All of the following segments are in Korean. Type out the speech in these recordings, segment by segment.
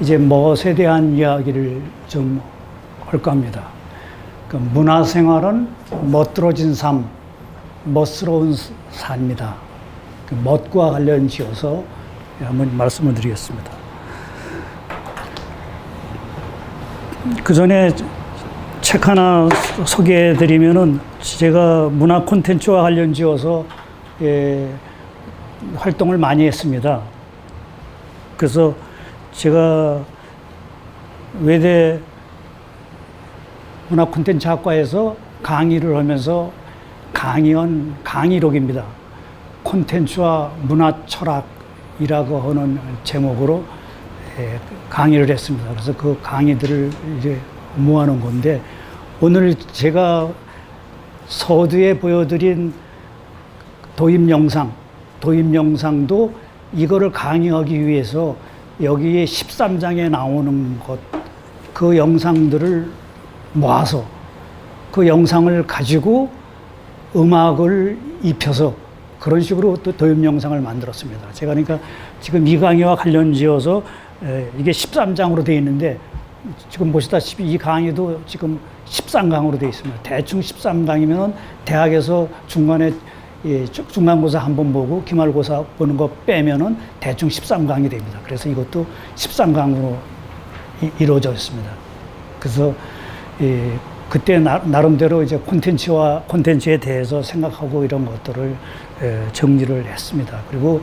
이제 멋에 대한 이야기를 좀 할까 합니다. 그 문화생활은 멋들어진 삶, 멋스러운 삶이다. 그 멋과 관련 지어서 한번 말씀을 드리겠습니다. 그 전에 책 하나 소개해 드리면은 제가 문화 콘텐츠와 관련 지어서 활동을 많이 했습니다. 그래서 제가 외대 문화 콘텐츠 학과에서 강의를 하면서 강의한 강의록입니다. 콘텐츠와 문화 철학이라고 하는 제목으로 강의를 했습니다. 그래서 그 강의들을 이제 모아놓은 건데, 오늘 제가 서두에 보여드린 도입 영상도 이거를 강의하기 위해서 여기에 13장에 나오는 것, 그 영상들을 모아서 그 영상을 가지고 음악을 입혀서 그런 식으로 또 도입 영상을 만들었습니다. 제가 그러니까 지금 이 강의와 관련 지어서 이게 13장으로 되어 있는데, 지금 보시다시피 이 강의도 지금 13강으로 되어 있습니다. 대충 13강이면 대학에서 중간에 중간고사 한 번 보고 기말고사 보는 거 빼면은 대충 13강이 됩니다. 그래서 이것도 13강으로 이루어져 있습니다. 그래서 그때 나름대로 이제 콘텐츠에 대해서 생각하고 이런 것들을 정리를 했습니다. 그리고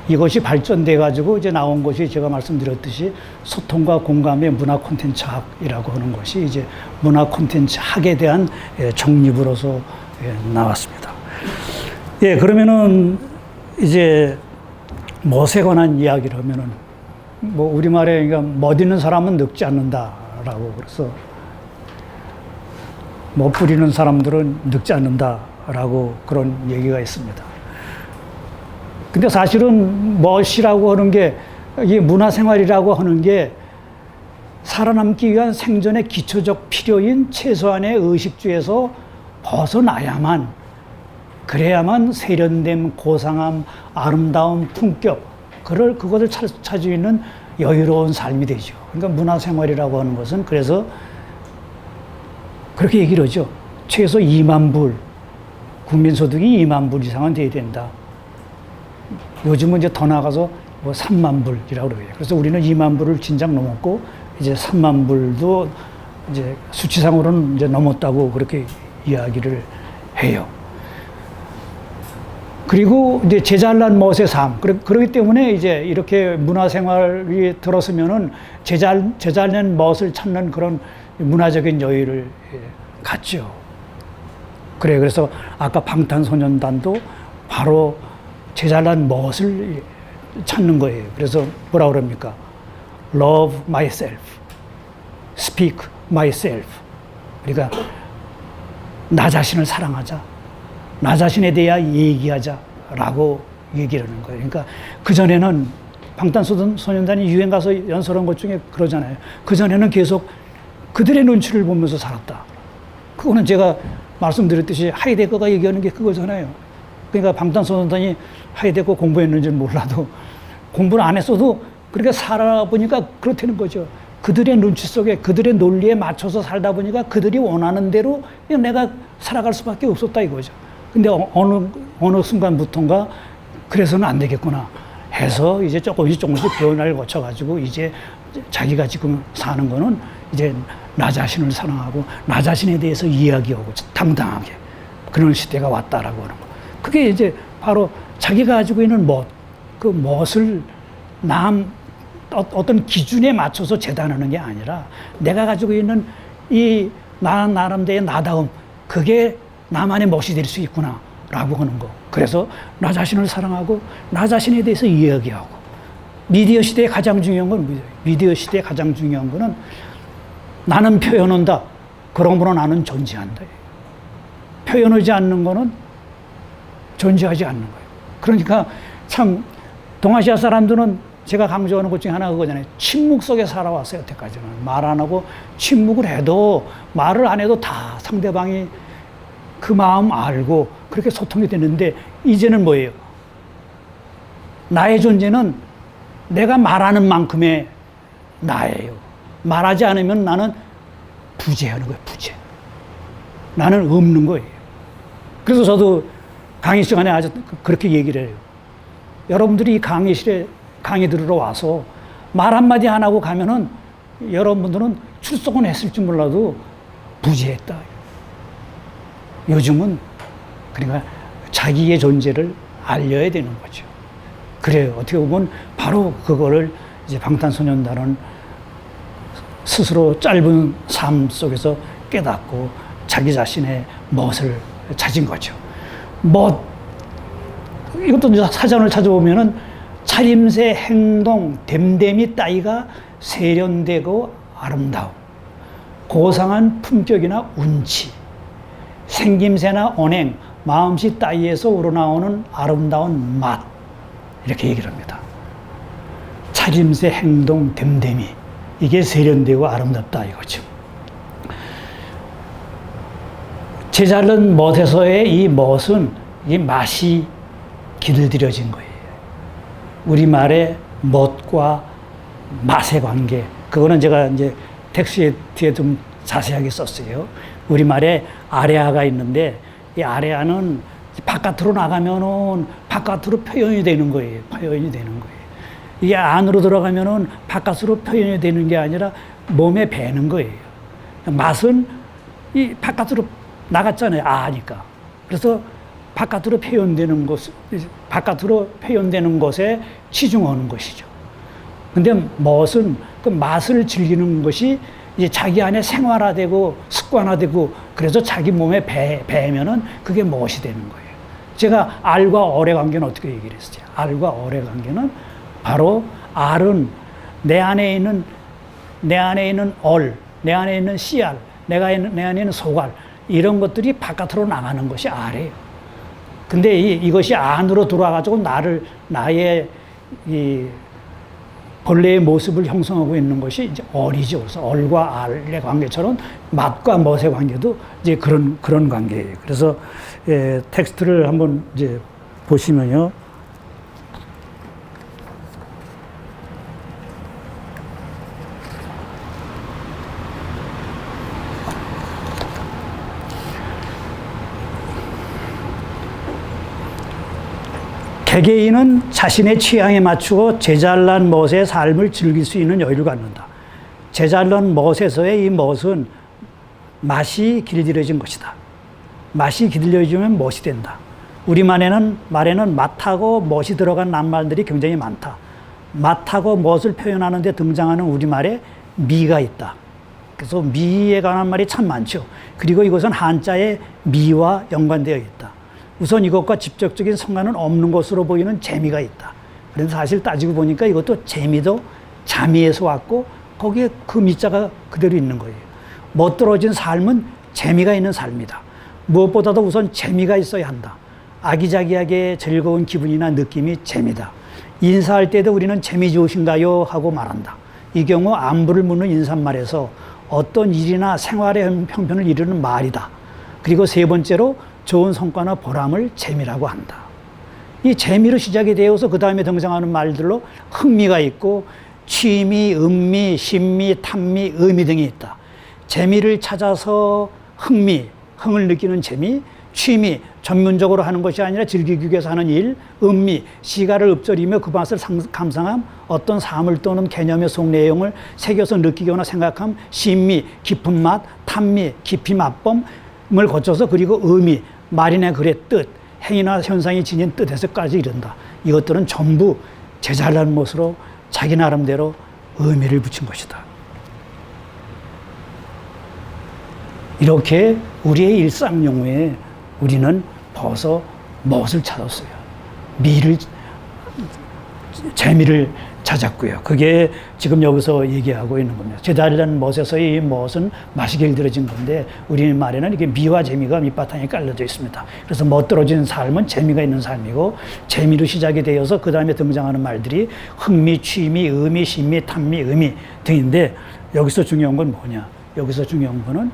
이것이 발전돼 가지고 이제 나온 것이 제가 말씀드렸듯이 소통과 공감의 문화 콘텐츠 학이라고 하는 것이 이제 문화 콘텐츠 학에 대한 정립으로서 나왔습니다. 그러면은 이제 멋에 관한 이야기를 하면은 뭐 우리말에 그러니까 멋 있는 사람은 늙지 않는다라고, 그래서 멋 부리는 사람들은 늙지 않는다라고 그런 얘기가 있습니다. 근데 사실은 멋이라고 하는 게, 이 문화생활이라고 하는 게 살아남기 위한 생존의 기초적 필요인 최소한의 의식주에서 벗어나야만, 그래야만 세련됨, 고상함, 아름다움, 품격, 그것을 찾을 수 있는 여유로운 삶이 되죠. 그러니까 문화생활이라고 하는 것은, 그래서 그렇게 얘기를 하죠. 최소 2만 불, 국민소득이 2만 불 이상은 돼야 된다. 요즘은 이제 더 나가서 뭐 3만 불이라고 그래요. 그래서 우리는 2만 불을 진작 넘었고, 이제 3만 불도 이제 수치상으로는 이제 넘었다고 그렇게 이야기를 해요. 그리고 이제 제잘난 멋의 삶. 그렇기 때문에 이제 이렇게 문화생활이 들었으면은 제잘난 멋을 찾는 그런 문화적인 여유를 갖죠. 그래서 아까 방탄소년단도 바로 제잘난 멋을 찾는 거예요. 그래서 뭐라 그럽니까? Love myself, speak myself. 그러니까 나 자신을 사랑하자, 나 자신에 대해 얘기하자라고 얘기를 하는 거예요. 그러니까 그전에는 방탄소년단이 유행 가서 연설한 것 중에 그러잖아요. 그전에는 계속 그들의 눈치를 보면서 살았다. 그거는 제가 말씀드렸듯이 하이데거가 얘기하는 게 그거잖아요. 그러니까 방탄소년단이 하이데거 공부했는지는 몰라도 공부를 안 했어도 그렇게 살아보니까 그렇다는 거죠. 그들의 눈치 속에, 그들의 논리에 맞춰서 살다 보니까 그들이 원하는 대로 내가 살아갈 수밖에 없었다 이거죠. 근데 어느 순간부터인가 그래서는 안 되겠구나 해서 이제 조금씩 변화를 거쳐가지고 이제 자기가 지금 사는 거는 이제 나 자신을 사랑하고 나 자신에 대해서 이야기하고 당당하게 그런 시대가 왔다라고 하는 거. 그게 이제 바로 자기가 가지고 있는 멋, 그 멋을 어떤 기준에 맞춰서 재단하는 게 아니라 내가 가지고 있는 이 나름대로의 나다움, 그게 나만의 멋이 될 수 있구나 라고 하는 거. 그래서 나 자신을 사랑하고 나 자신에 대해서 이야기하고, 미디어 시대에 가장 중요한 건 뭐예요? 미디어 시대에 가장 중요한 거는 나는 표현한다. 그러므로 나는 존재한다. 표현하지 않는 거는 존재하지 않는 거예요. 그러니까 참 동아시아 사람들은 제가 강조하는 것 중에 하나가 그거잖아요. 침묵 속에 살아왔어요. 여태까지는 말 안 하고 침묵을 해도, 말을 안 해도 다 상대방이 그 마음 알고 그렇게 소통이 되는데, 이제는 뭐예요? 나의 존재는 내가 말하는 만큼의 나예요. 말하지 않으면 나는 부재하는 거예요, 부재. 나는 없는 거예요. 그래서 저도 강의 시간에 아주 그렇게 얘기를 해요. 여러분들이 이 강의실에 강의 들으러 와서 말 한마디 안 하고 가면은 여러분들은 출석은 했을지 몰라도 부재했다. 요즘은 그러니까 자기의 존재를 알려야 되는 거죠. 그래요. 어떻게 보면 바로 그거를 이제 방탄소년단은 스스로 짧은 삶 속에서 깨닫고 자기 자신의 멋을 찾은 거죠. 멋, 이것도 이제 사전을 찾아보면은 차림새, 행동, 됨됨이 따위가 세련되고 아름다움, 고상한 품격이나 운치, 생김새나 언행, 마음씨 따위에서 우러나오는 아름다운 맛, 이렇게 얘기를 합니다. 차림새, 행동, 됨됨이, 이게 세련되고 아름답다 이거죠. 제자른 멋에서의 이 멋은 이 맛이 길들여진 거예요. 우리말의 멋과 맛의 관계, 그거는 제가 이제 텍스트 뒤에 좀 자세하게 썼어요. 우리말에 아래아가 있는데 이 아래아는 바깥으로 나가면은 바깥으로 표현이 되는 거예요. 표현이 되는 거예요. 이게 안으로 들어가면은 바깥으로 표현이 되는 게 아니라 몸에 배는 거예요. 맛은 이 바깥으로 나갔잖아요. 아니까. 그래서 바깥으로 표현되는 바깥으로 표현되는 것에 치중하는 것이죠. 근데 멋은 그 맛을 즐기는 것이 이제 자기 안에 생활화되고 습관화되고 그래서 자기 몸에 배면은 그게 멋이 되는 거예요. 제가 알과 얼의 관계는 어떻게 얘기를 했어요? 알과 얼의 관계는 바로 알은 내 안에 있는 얼, 내 안에 있는 씨알, 내 안에 있는 소알, 이런 것들이 바깥으로 나가는 것이 알이에요. 근데 이것이 안으로 들어와가지고 나의 이 본래의 모습을 형성하고 있는 것이 이제 얼이죠. 그래서 얼과 알의 관계처럼 맛과 멋의 관계도 이제 그런 관계예요. 그래서 텍스트를 한번 이제 보시면요. 개개인은 자신의 취향에 맞추어 제잘난 멋의 삶을 즐길 수 있는 여유를 갖는다. 제잘난 멋에서의 이 멋은 맛이 길들여진 것이다. 맛이 길들여지면 멋이 된다. 우리말에는 맛하고 멋이 들어간 낱말들이 굉장히 많다. 맛하고 멋을 표현하는 데 등장하는 우리말에 미가 있다. 그래서 미에 관한 말이 참 많죠. 그리고 이것은 한자의 미와 연관되어 있다. 우선 이것과 직접적인 상관은 없는 것으로 보이는 재미가 있다. 그런데 사실 따지고 보니까 이것도 재미도 자미에서 왔고 거기에 그 미자가 그대로 있는 거예요. 멋들어진 삶은 재미가 있는 삶이다. 무엇보다도 우선 재미가 있어야 한다. 아기자기하게 즐거운 기분이나 느낌이 재미다. 인사할 때도 우리는 재미 좋으신가요? 하고 말한다. 이 경우 안부를 묻는 인사말에서 어떤 일이나 생활의 형편을 이루는 말이다. 그리고 세 번째로 좋은 성과나 보람을 재미라고 한다. 이 재미로 시작이 되어서 그 다음에 등장하는 말들로 흥미가 있고 취미, 음미, 심미, 탐미, 의미 등이 있다. 재미를 찾아서 흥을 느끼는 재미, 취미, 전문적으로 하는 것이 아니라 즐기기 위해서 하는 일, 음미, 시가를 읊조리며 그 맛을 감상함, 어떤 사물 또는 개념의 속 내용을 새겨서 느끼거나 생각함, 심미, 깊은 맛, 탐미, 깊이 맛봄을 거쳐서 그리고 의미, 말이나 글의 뜻, 행위나 현상이 지닌 뜻에서까지 이른다. 이것들은 전부 제잘난 멋으로 자기 나름대로 의미를 붙인 것이다. 이렇게 우리의 일상 용어에 우리는 벌써 멋을 찾았어요. 재미를 찾았고요. 그게 지금 여기서 얘기하고 있는 겁니다. 제잘난 멋에서의 이 멋은 맛이 길들여진 건데 우리 말에는 이게 미와 재미가 밑바탕에 깔려져 있습니다. 그래서 멋들어진 삶은 재미가 있는 삶이고 재미로 시작이 되어서 그 다음에 등장하는 말들이 흥미, 취미, 의미, 심미, 탐미, 의미 등인데 여기서 중요한 건 뭐냐? 여기서 중요한 거는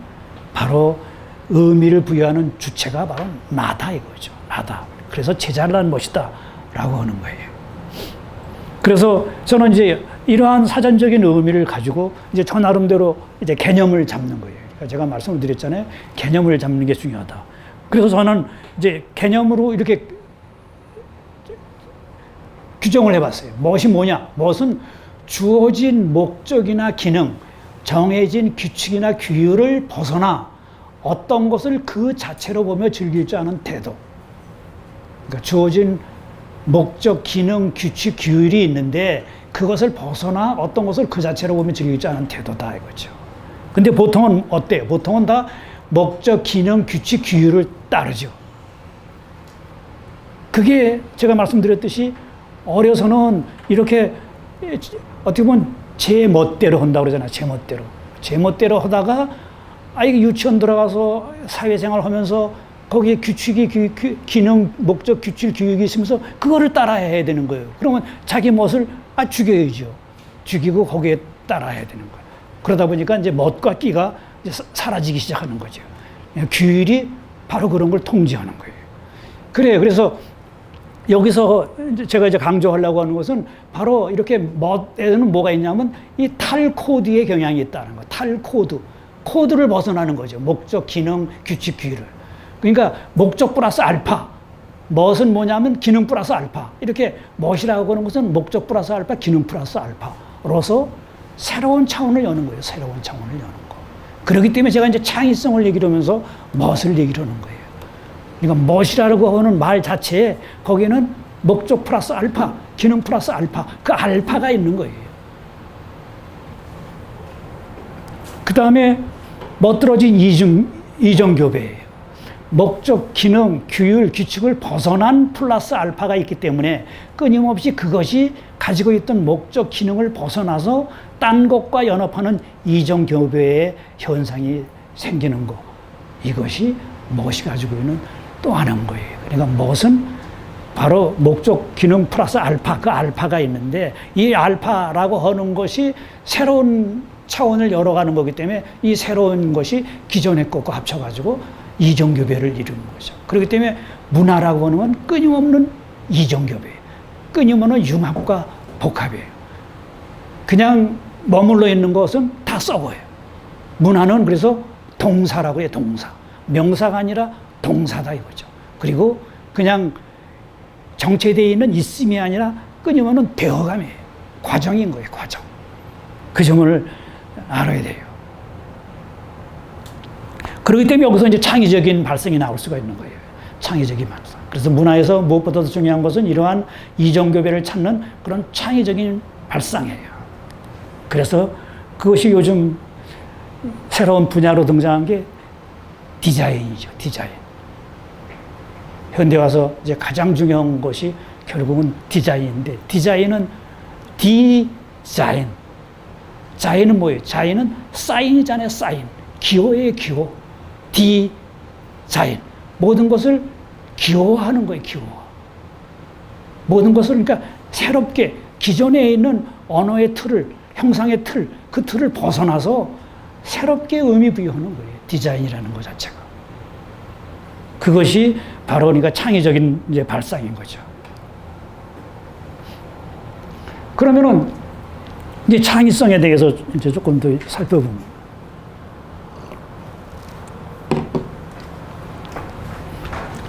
바로 의미를 부여하는 주체가 바로 나다 이거죠. 나다. 그래서 제잘난 멋이다 라고 하는 거예요. 그래서 저는 이제 이러한 사전적인 의미를 가지고 이제 저 나름대로 이제 개념을 잡는 거예요. 그러니까 제가 말씀을 드렸잖아요. 개념을 잡는 게 중요하다. 그래서 저는 이제 개념으로 이렇게 규정을 해봤어요. 무엇이 뭐냐? 무엇은 주어진 목적이나 기능, 정해진 규칙이나 규율을 벗어나 어떤 것을 그 자체로 보며 즐길 줄 아는 태도. 그러니까 주어진 목적, 기능, 규칙, 규율이 있는데 그것을 벗어나 어떤 것을 그 자체로 보며 즐길 줄 아는 태도다 이거죠. 근데 보통은 어때요? 보통은 다 목적, 기능, 규칙, 규율을 따르죠. 그게 제가 말씀드렸듯이 어려서는 이렇게 어떻게 보면 제 멋대로 한다고 그러잖아요. 제 멋대로. 제 멋대로 하다가 이게 유치원 들어가서 사회생활 하면서 거기에 규칙이, 기능, 목적, 규칙, 규칙이 있으면서 그거를 따라해야 되는 거예요. 그러면 자기 멋을 죽여야죠. 죽이고 거기에 따라해야 되는 거예요. 그러다 보니까 이제 멋과 끼가 이제 사라지기 시작하는 거죠. 규율이 바로 그런 걸 통제하는 거예요. 그래요. 그래서 여기서 제가 이제 강조하려고 하는 것은 바로 이렇게 멋에는 뭐가 있냐면 이 탈 코드의 경향이 있다는 거. 탈 코드. 코드를 벗어나는 거죠. 목적, 기능, 규칙, 규율을. 그러니까 목적 플러스 알파. 멋은 뭐냐면 기능 플러스 알파. 이렇게 멋이라고 하는 것은 목적 플러스 알파, 기능 플러스 알파로서 새로운 차원을 여는 거예요. 새로운 차원을 여는 거. 그렇기 때문에 제가 이제 창의성을 얘기를 하면서 멋을 얘기를 하는 거예요. 그러니까 멋이라고 하는 말 자체에 거기에는 목적 플러스 알파, 기능 플러스 알파, 그 알파가 있는 거예요. 그 다음에 멋들어진 이정교배예요. 목적, 기능, 규율, 규칙을 벗어난 플러스 알파가 있기 때문에 끊임없이 그것이 가지고 있던 목적, 기능을 벗어나서 딴 것과 연합하는 이정교배의 현상이 생기는 거. 이것이 멋이 가지고 있는 또 하나인 거예요. 그러니까 멋은 바로 목적, 기능 플러스 알파, 그 알파가 있는데 이 알파라고 하는 것이 새로운 차원을 열어가는 거기 때문에 이 새로운 것이 기존의 것과 합쳐가지고 이정교배를 이루는 거죠. 그렇기 때문에 문화라고 하는 건 끊임없는 이정교배예요. 끊임없는 융합과 복합이에요. 그냥 머물러 있는 것은 다 썩어요. 문화는 그래서 동사라고 해요. 동사. 명사가 아니라 동사다 이거죠. 그리고 그냥 정체되어 있는 있음이 아니라 끊임없는 되어감이에요. 과정인 거예요. 과정. 그 점을 알아야 돼요. 그렇기 때문에 여기서 이제 창의적인 발성이 나올 수가 있는 거예요. 창의적인 발성. 그래서 문화에서 무엇보다도 중요한 것은 이러한 이정교배를 찾는 그런 창의적인 발상이에요. 그래서 그것이 요즘 새로운 분야로 등장한 게 디자인이죠. 디자인. 현대 와서 이제 가장 중요한 것이 결국은 디자인인데 디자인은 디자인. 자인은 뭐예요? 자인은 사인이잖아요. 사인. 기호예요. 기호. 디자인. 모든 것을 기호화하는 거예요. 기호화. 모든 것을 그러니까 새롭게 기존에 있는 언어의 틀을, 형상의 틀, 그 틀을 벗어나서 새롭게 의미 부여하는 거예요. 디자인이라는 것 자체가. 그것이 바로 그러니까 창의적인 이제 발상인 거죠. 그러면은 이제 창의성에 대해서 이제 조금 더 살펴보면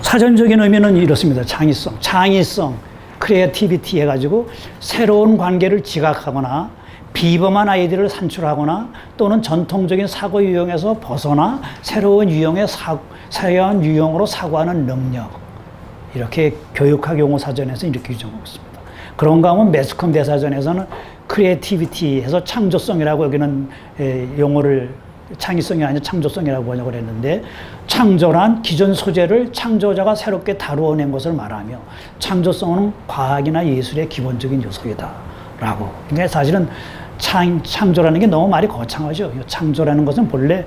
사전적인 의미는 이렇습니다. 창의성, 크리에이티비티 해가지고 새로운 관계를 지각하거나 비범한 아이디어를 산출하거나 또는 전통적인 사고 유형에서 벗어나 새로운 유형의 새로운 유형으로 사고하는 능력. 이렇게 교육학 용어 사전에서 이렇게 규정하고 있습니다. 그런가 하면 매스컴 대사전에서는 크리에이티비티에서 창조성이라고 여기는 용어를 창의성이 아니라 창조성이라고 번역을 했는데 창조란 기존 소재를 창조자가 새롭게 다루어낸 것을 말하며 창조성은 과학이나 예술의 기본적인 요소이다 라고. 그러니까 사실은 창조라는 게 너무 말이 거창하죠. 창조라는 것은 본래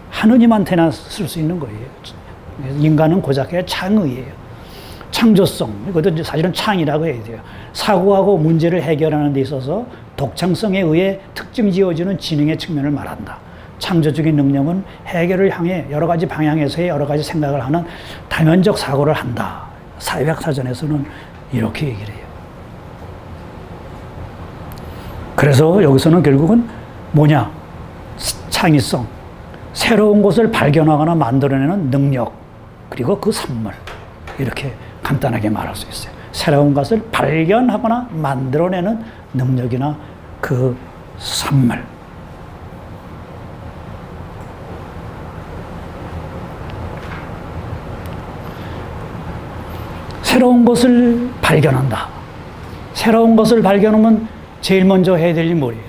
하느님한테나 쓸 수 있는 거예요. 인간은 고작해 창의예요. 창조성, 이것도 사실은 창이라고 해야 돼요. 사고하고 문제를 해결하는 데 있어서 독창성에 의해 특징 지어지는 지능의 측면을 말한다. 창조적인 능력은 해결을 향해 여러 가지 방향에서의 여러 가지 생각을 하는 다면적 사고를 한다. 사회학 사전에서는 이렇게 얘기를 해요. 그래서 여기서는 결국은 뭐냐? 창의성, 새로운 것을 발견하거나 만들어내는 능력, 그리고 그 산물. 이렇게 간단하게 말할 수 있어요. 새로운 것을 발견하거나 만들어내는 능력이나 그 산물. 새로운 것을 발견한다. 새로운 것을 발견하면 제일 먼저 해야 될 일이 뭐예요?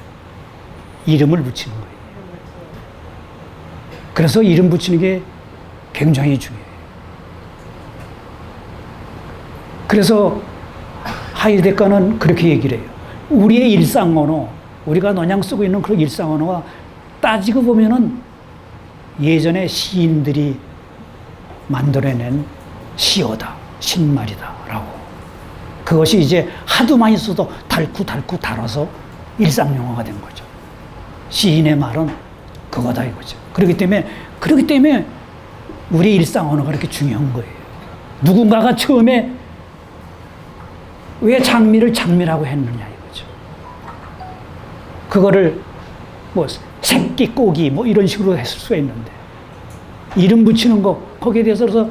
이름을 붙이는 거예요. 그래서 이름 붙이는 게 굉장히 중요해요. 그래서 하이데거는 그렇게 얘기를 해요. 우리의 일상 언어, 우리가 넌양 쓰고 있는 그런 일상 언어가 따지고 보면은 예전에 시인들이 만들어낸 시어다, 신말이다라고. 그것이 이제 하도 많이 써도 닳고 달아서 일상 용어가 된 거죠. 시인의 말은 그거다 이거죠. 그렇기 때문에 우리 일상 언어가 그렇게 중요한 거예요. 누군가가 처음에 왜 장미를 장미라고 했느냐 이거죠. 그거를 뭐 새끼, 꼬기 뭐 이런 식으로 했을 수가 있는데 이름 붙이는 거 거기에 대해서 그래서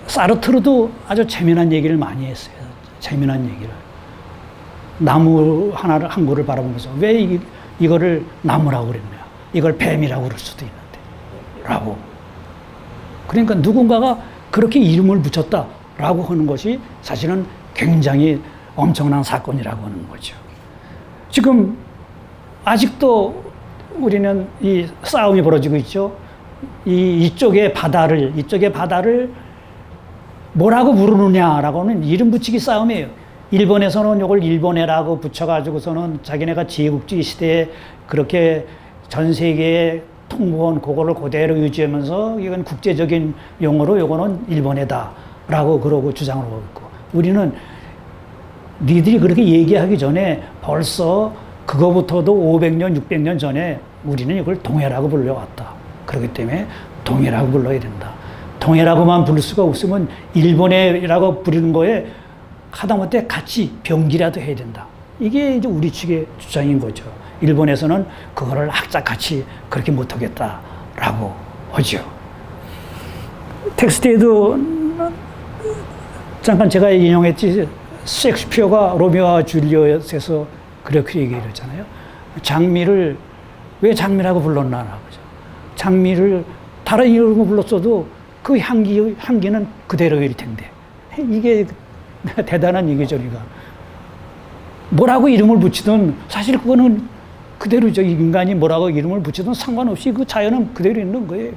사르트르도 아주 재미난 얘기를 많이 했어요. 재미난 얘기를. 나무 한 그루를 바라보면서 왜 이거를 나무라고 그랬냐. 이걸 뱀이라고 그럴 수도 있는데. 라고. 그러니까 누군가가 그렇게 이름을 붙였다라고 하는 것이 사실은 굉장히 엄청난 사건이라고 하는 거죠. 지금 아직도 우리는 이 싸움이 벌어지고 있죠. 이쪽의 바다를 뭐라고 부르느냐라고는 이름 붙이기 싸움이에요. 일본에서는 이걸 일본해라고 붙여가지고서는 자기네가 제국주의 시대에 그렇게 전 세계에 통보한 그거를 그대로 유지하면서 이건 국제적인 용어로 이거는 일본해다라고 그러고 주장을 하고 있고 우리는 니들이 그렇게 얘기하기 전에 벌써 그거부터도 500년, 600년 전에 우리는 이걸 동해라고 불러왔다. 그렇기 때문에 동해라고 불러야 된다. 동해라고만 부를 수가 없으면 일본해라고 부르는 거에 하다못해 같이 병기라도 해야 된다. 이게 이제 우리 측의 주장인 거죠. 일본에서는 그거를 악착같이 그렇게 못하겠다라고 하죠. 텍스트에도 잠깐 제가 인용했지 셰익스피어가 로미오와 줄리엣에서 그렇게 얘기를 했잖아요. 장미를 왜 장미라고 불렀나 그죠. 장미를 다른 이름으로 불렀어도 그 향기는 그대로일 텐데 이게 대단한 얘기죠. 우리가 뭐라고 이름을 붙이든 사실 그거는 그대로죠. 인간이 뭐라고 이름을 붙이든 상관없이 그 자연은 그대로 있는 거예요.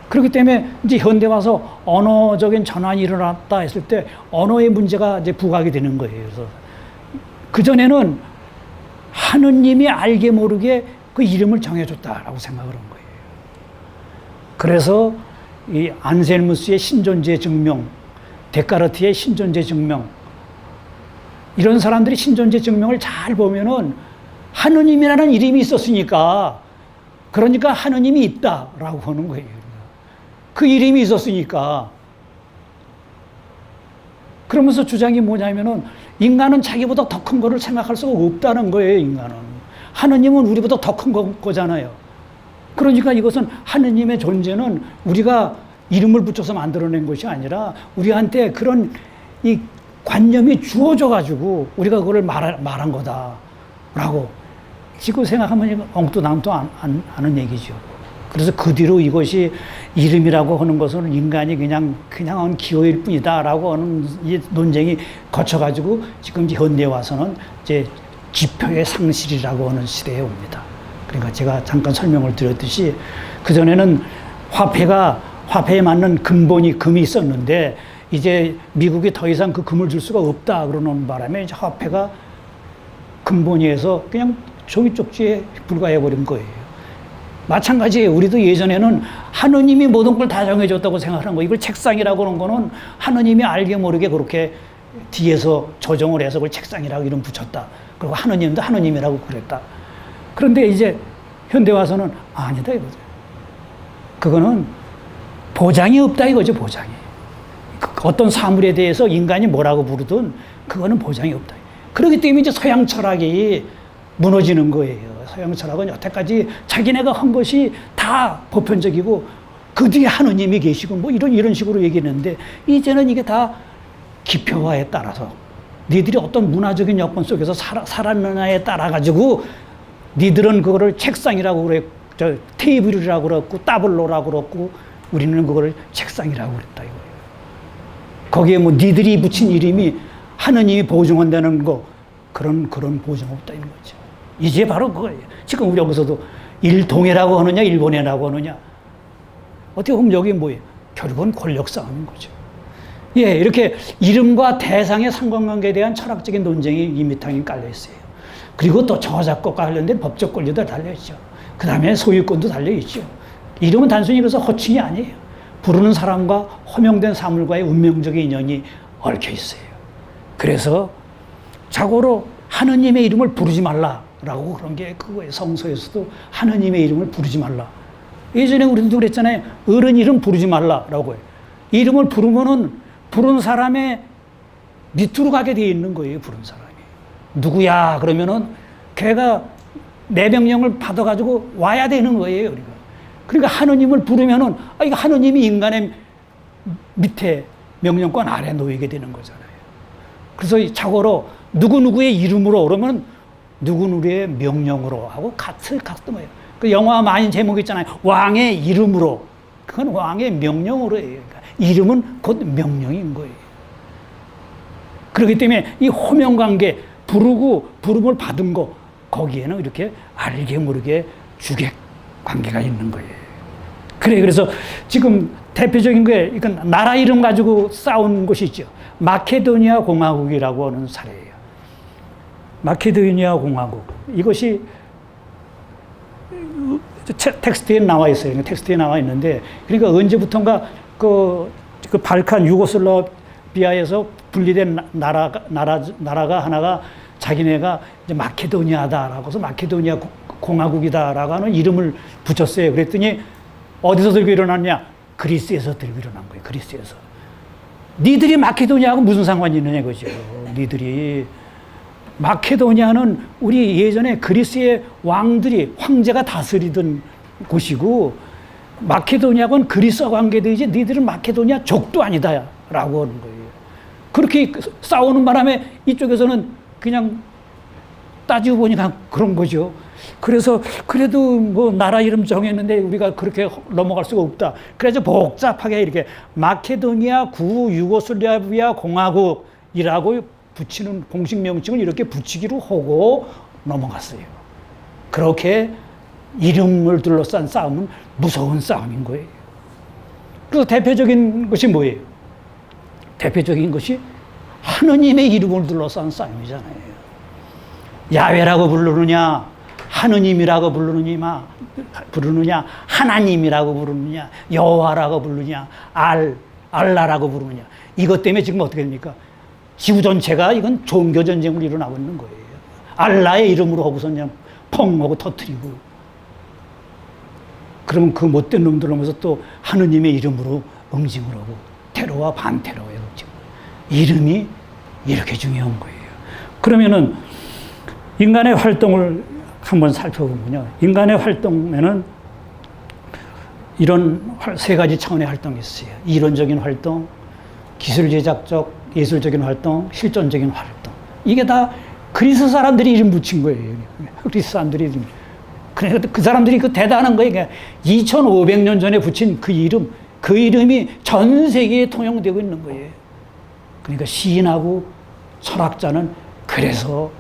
그렇기 때문에 이제 현대 와서 언어적인 전환이 일어났다 했을 때 언어의 문제가 이제 부각이 되는 거예요. 그래서 그전에는 하느님이 알게 모르게 그 이름을 정해줬다라고 생각을 한 거예요. 그래서 이 안셀무스의 신존재 증명, 데카르트의 신존재 증명, 이런 사람들이 신존재 증명을 잘 보면은 하느님이라는 이름이 있었으니까, 그러니까 하느님이 있다라고 하는 거예요. 그 이름이 있었으니까. 그러면서 주장이 뭐냐면은 인간은 자기보다 더 큰 거를 생각할 수가 없다는 거예요, 인간은. 하느님은 우리보다 더 큰 거잖아요. 그러니까 이것은 하느님의 존재는 우리가 이름을 붙여서 만들어낸 것이 아니라 우리한테 그런 이 관념이 주어져 가지고 우리가 그걸 말한 거다라고 지금 생각하면 엉뚱남도 않은 얘기죠. 그래서 그 뒤로 이것이 이름이라고 하는 것은 인간이 그냥 기호일 뿐이다라고 하는 이 논쟁이 거쳐가지고 지금 이제 현대에 와서는 이제 지표의 상실이라고 하는 시대에 옵니다. 그러니까 제가 잠깐 설명을 드렸듯이 그전에는 화폐에 맞는 금이 있었는데 이제 미국이 더 이상 그 금을 줄 수가 없다 그러는 바람에 이제 화폐가 금본위에서 그냥 종이 쪽지에 불과해버린 거예요. 마찬가지예요. 우리도 예전에는 하느님이 모든 걸 다 정해줬다고 생각하는 거. 이걸 책상이라고 하는 거는 하느님이 알게 모르게 그렇게 뒤에서 조정을 해서 그걸 책상이라고 이름 붙였다. 그리고 하느님도 하느님이라고 그랬다. 그런데 이제 현대 와서는 아니다 이거죠. 그거는 보장이 없다 이거죠. 보장이. 어떤 사물에 대해서 인간이 뭐라고 부르든 그거는 보장이 없다. 그렇기 때문에 이제 서양 철학이 무너지는 거예요. 서양 철학은 여태까지 자기네가 한 것이 다 보편적이고 그 뒤에 하느님이 계시고 뭐 이런 식으로 얘기했는데 이제는 이게 다 기표화에 따라서 니들이 어떤 문화적인 여건 속에서 살았느냐에 따라 가지고 니들은 그거를 책상이라고 그래, 테이블이라고 그랬고 따블로라고 그랬고 우리는 그거를 책상이라고 그랬다 이거예요. 거기에 뭐 니들이 붙인 이름이 하느님이 보증한다는 거 그런 보증 없다 이런 거죠. 이제 바로 그거예요. 지금 우리 여기서도 일동해라고 하느냐 일본해라고 하느냐 어떻게 보면 여기 뭐예요? 결국은 권력 싸움인 거죠. 예, 이렇게 이름과 대상의 상관관계에 대한 철학적인 논쟁이 이 밑탕에 깔려 있어요. 그리고 또 저작권과 관련된 법적 권리도 달려있죠. 그 다음에 소유권도 달려있죠. 이름은 단순히 그래서 호칭이 아니에요. 부르는 사람과 호명된 사물과의 운명적인 인연이 얽혀 있어요. 그래서 자고로 하느님의 이름을 부르지 말라라고 그런 게 그거예요. 성서에서도 하느님의 이름을 부르지 말라. 예전에 우리도 그랬잖아요. 어른 이름 부르지 말라라고 해요. 이름을 부르면은 부른 사람의 밑으로 가게 돼 있는 거예요. 부른 사람이. 누구야? 그러면은 걔가 내 명령을 받아가지고 와야 되는 거예요. 우리가. 그러니까 하느님을 부르면은 이거 하느님이 인간의 밑에 명령권 아래 놓이게 되는 거잖아요. 그래서 자고로 누구누구의 이름으로 그러면 누구누구의 명령으로 하고 같은 거예요. 그 영화 많이 제목 있잖아요. 왕의 이름으로. 그건 왕의 명령으로 해요. 그러니까 이름은 곧 명령인 거예요. 그렇기 때문에 이 호명관계, 부름을 받은 거, 거기에는 이렇게 알게 모르게 주객 관계가 있는 거예요. 그래서 지금 대표적인 거에, 이건 나라 이름 가지고 싸운 곳이 있죠. 마케도니아 공화국이라고 하는 사례예요. 마케도니아 공화국. 이것이 텍스트에 나와 있어요. 텍스트에 나와 있는데, 그러니까 언제부턴가 그 발칸 유고슬라비아에서 분리된 나라가 하나가 자기네가 이제 마케도니아다라고 해서 마케도니아 공화국이다라고 하는 이름을 붙였어요. 그랬더니 어디서 들고 일어났냐? 그리스에서 들고 일어난 거예요. 그리스에서. 니들이 마케도니아하고 무슨 상관이 있느냐 이거죠. 니들이. 마케도니아는 우리 예전에 그리스의 황제가 다스리던 곳이고 마케도니아하고는 그리스와 관계되지 니들은 마케도니아 족도 아니다라고 하는 거예요. 그렇게 싸우는 바람에 이쪽에서는 그냥 따지고 보니까 그런 거죠. 그래서 그래도 뭐 나라 이름 정했는데 우리가 그렇게 넘어갈 수가 없다. 그래서 복잡하게 이렇게 마케도니아 구유고슬라비아 공화국이라고 붙이는 공식 명칭을 이렇게 붙이기로 하고 넘어갔어요. 그렇게 이름을 둘러싼 싸움은 무서운 싸움인 거예요. 그래서 대표적인 것이 뭐예요? 대표적인 것이 하느님의 이름을 둘러싼 싸움이잖아요. 야훼라고 부르느냐, 하느님이라고 부르느냐, 하나님이라고 부르느냐, 여호와라고 부르느냐, 알라라고 부르느냐. 이것 때문에 지금 어떻게 됩니까? 지구 전체가 이건 종교 전쟁으로 일어나고 있는 거예요. 알라의 이름으로 하고서 그냥 펑 하고 터뜨리고. 그러면 그 못된 놈들 오면서 또 하느님의 이름으로 응징을 하고 테러와 반테러의 응징. 이름이 이렇게 중요한 거예요. 그러면은 인간의 활동을 한번 살펴보면요. 인간의 활동에는 이런 세 가지 차원의 활동이 있어요. 이론적인 활동, 기술제작적, 예술적인 활동, 실존적인 활동. 이게 다 그리스 사람들이 이름 붙인 거예요. 그리스 사람들이 이름. 그러니까 그 사람들이 그 대단한 거예요. 2500년 전에 붙인 그 이름이 전 세계에 통용되고 있는 거예요. 그러니까 시인하고 철학자는 그래서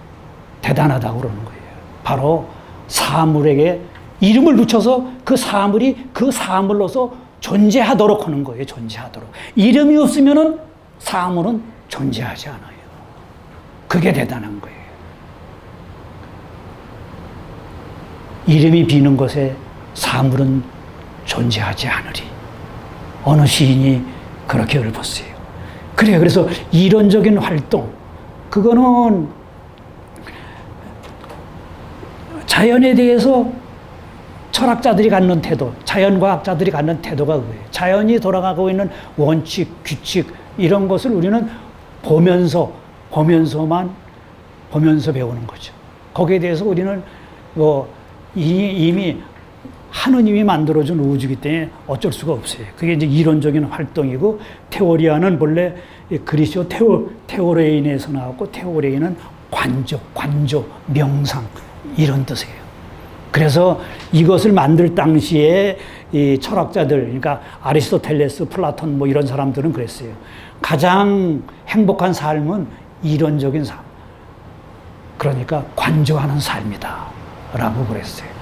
대단하다고 그러는 거예요. 바로 사물에게 이름을 붙여서 그 사물이 그 사물로서 존재하도록 하는 거예요. 존재하도록. 이름이 없으면은 사물은 존재하지 않아요. 그게 대단한 거예요. 이름이 비는 곳에 사물은 존재하지 않으리. 어느 시인이 그렇게 읊었어요. 그래요. 그래서 이론적인 활동, 그거는 자연에 대해서 철학자들이 갖는 태도, 자연과학자들이 갖는 태도가 그거예요. 자연이 돌아가고 있는 원칙, 규칙, 이런 것을 우리는 보면서만 보면서 배우는 거죠. 거기에 대해서 우리는 뭐 이미 하느님이 만들어준 우주이기 때문에 어쩔 수가 없어요. 그게 이제 이론적인 활동이고, 테오리아는 본래 그리스어 테오레인에서 나왔고, 테오레인은 관조, 명상 이런 뜻이에요. 그래서 이것을 만들 당시에 이 철학자들, 그러니까 아리스토텔레스, 플라톤 뭐 이런 사람들은 그랬어요. 가장 행복한 삶은 이론적인 삶. 그러니까 관조하는 삶이다 라고 그랬어요.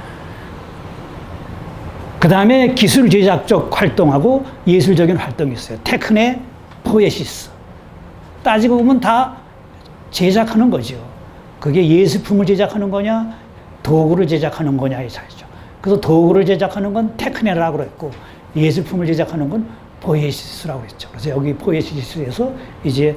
그 다음에 기술 제작적 활동하고 예술적인 활동이 있어요. 테크네, 포에시스. 따지고 보면 다 제작하는 거죠. 그게 예술품을 제작하는 거냐, 도구를 제작하는 거냐의 차이죠. 그래서 도구를 제작하는 건 테크네라고 그랬고, 예술품을 제작하는 건 포에시스라고 그랬죠. 그래서 여기 포에시스에서 이제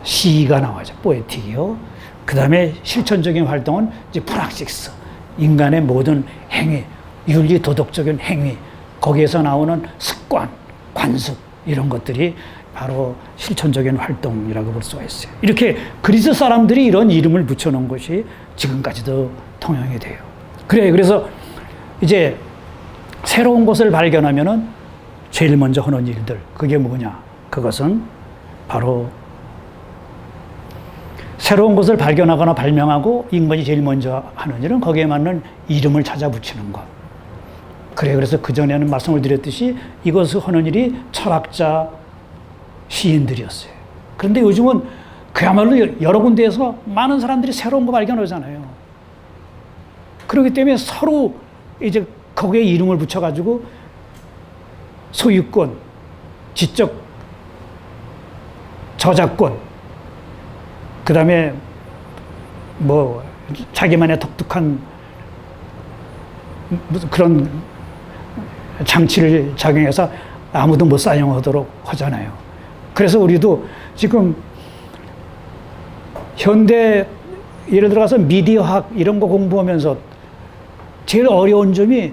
시가 나와죠. 포에틱이요. 그 다음에 실천적인 활동은 이제 프락식스. 인간의 모든 행위, 윤리 도덕적인 행위, 거기에서 나오는 습관, 관습 이런 것들이 바로 실천적인 활동이라고 볼 수가 있어요. 이렇게 그리스 사람들이 이런 이름을 붙여놓은 것이 지금까지도 통용이 돼요. 그래서 이제 새로운 것을 발견하면은 제일 먼저 하는 일들, 그게 뭐냐? 그것은 바로 새로운 것을 발견하거나 발명하고 인간이 제일 먼저 하는 일은 거기에 맞는 이름을 찾아 붙이는 것. 그래서 그전에는 말씀을 드렸듯이 이것을 하는 일이 철학자, 시인들이었어요. 그런데 요즘은 그야말로 여러 군데에서 많은 사람들이 새로운 거 발견하잖아요. 그렇기 때문에 서로 이제 거기에 이름을 붙여가지고 소유권, 지적 저작권, 그 다음에 뭐 자기만의 독특한 무슨 그런 장치를 작용해서 아무도 못 사용하도록 하잖아요. 그래서 우리도 지금 현대 예를 들어서 미디어학 이런 거 공부하면서 제일 어려운 점이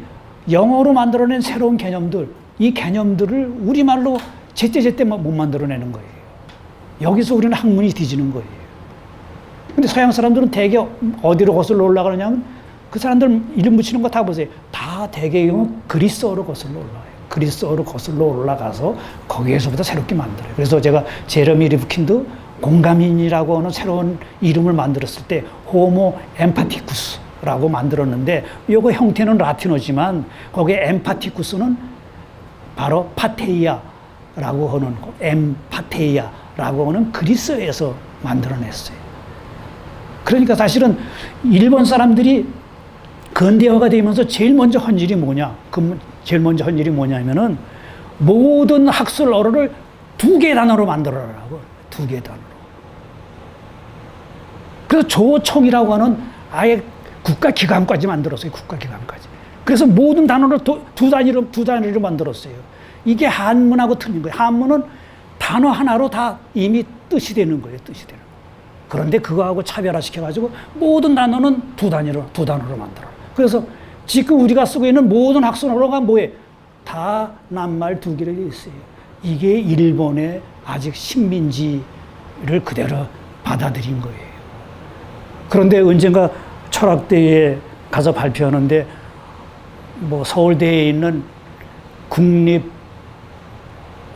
영어로 만들어낸 새로운 개념들, 이 개념들을 우리말로 제때제때 못 만들어내는 거예요. 여기서 우리는 학문이 뒤지는 거예요. 근데 서양 사람들은 대개 어디로 거슬러 올라가느냐면 그 사람들 이름 붙이는 거 다 보세요. 다 대개 그리스어로 거슬러 올라가요. 그리스어로 거슬러 올라가서 거기에서부터 새롭게 만들어요. 그래서 제가 제레미 리브킨드 공감인이라고 하는 새로운 이름을 만들었을 때 호모 엠파티쿠스라고 만들었는데, 이거 형태는 라틴어지만 거기에 엠파티쿠스는 바로 파테이아라고 하는 엠파테이아라고 하는 그리스어에서 만들어냈어요. 그러니까 사실은 일본 사람들이 근대화가 되면서 제일 먼저 한 일이 뭐냐? 제일 먼저 한 일이 뭐냐면은 모든 학술 어로를 2개 단어로 만들어라고. 2개 단어로. 그래서 조총이라고 하는 아예 국가기관까지 만들었어요. 국가기관까지. 그래서 모든 단어를 두 단위로 만들었어요. 이게 한문하고 틀린 거예요. 한문은 단어 하나로 다 이미 뜻이 되는 거예요. 뜻이 되는 거예요. 그런데 그거하고 차별화시켜가지고 모든 단어는 두 단어로 만들어. 그래서 지금 우리가 쓰고 있는 모든 학술어가 뭐예요? 다 낱말 2개로 있어요. 이게 일본의 아직 식민지를 그대로 받아들인 거예요. 그런데 언젠가 철학대회에 가서 발표하는데 뭐 서울대에 있는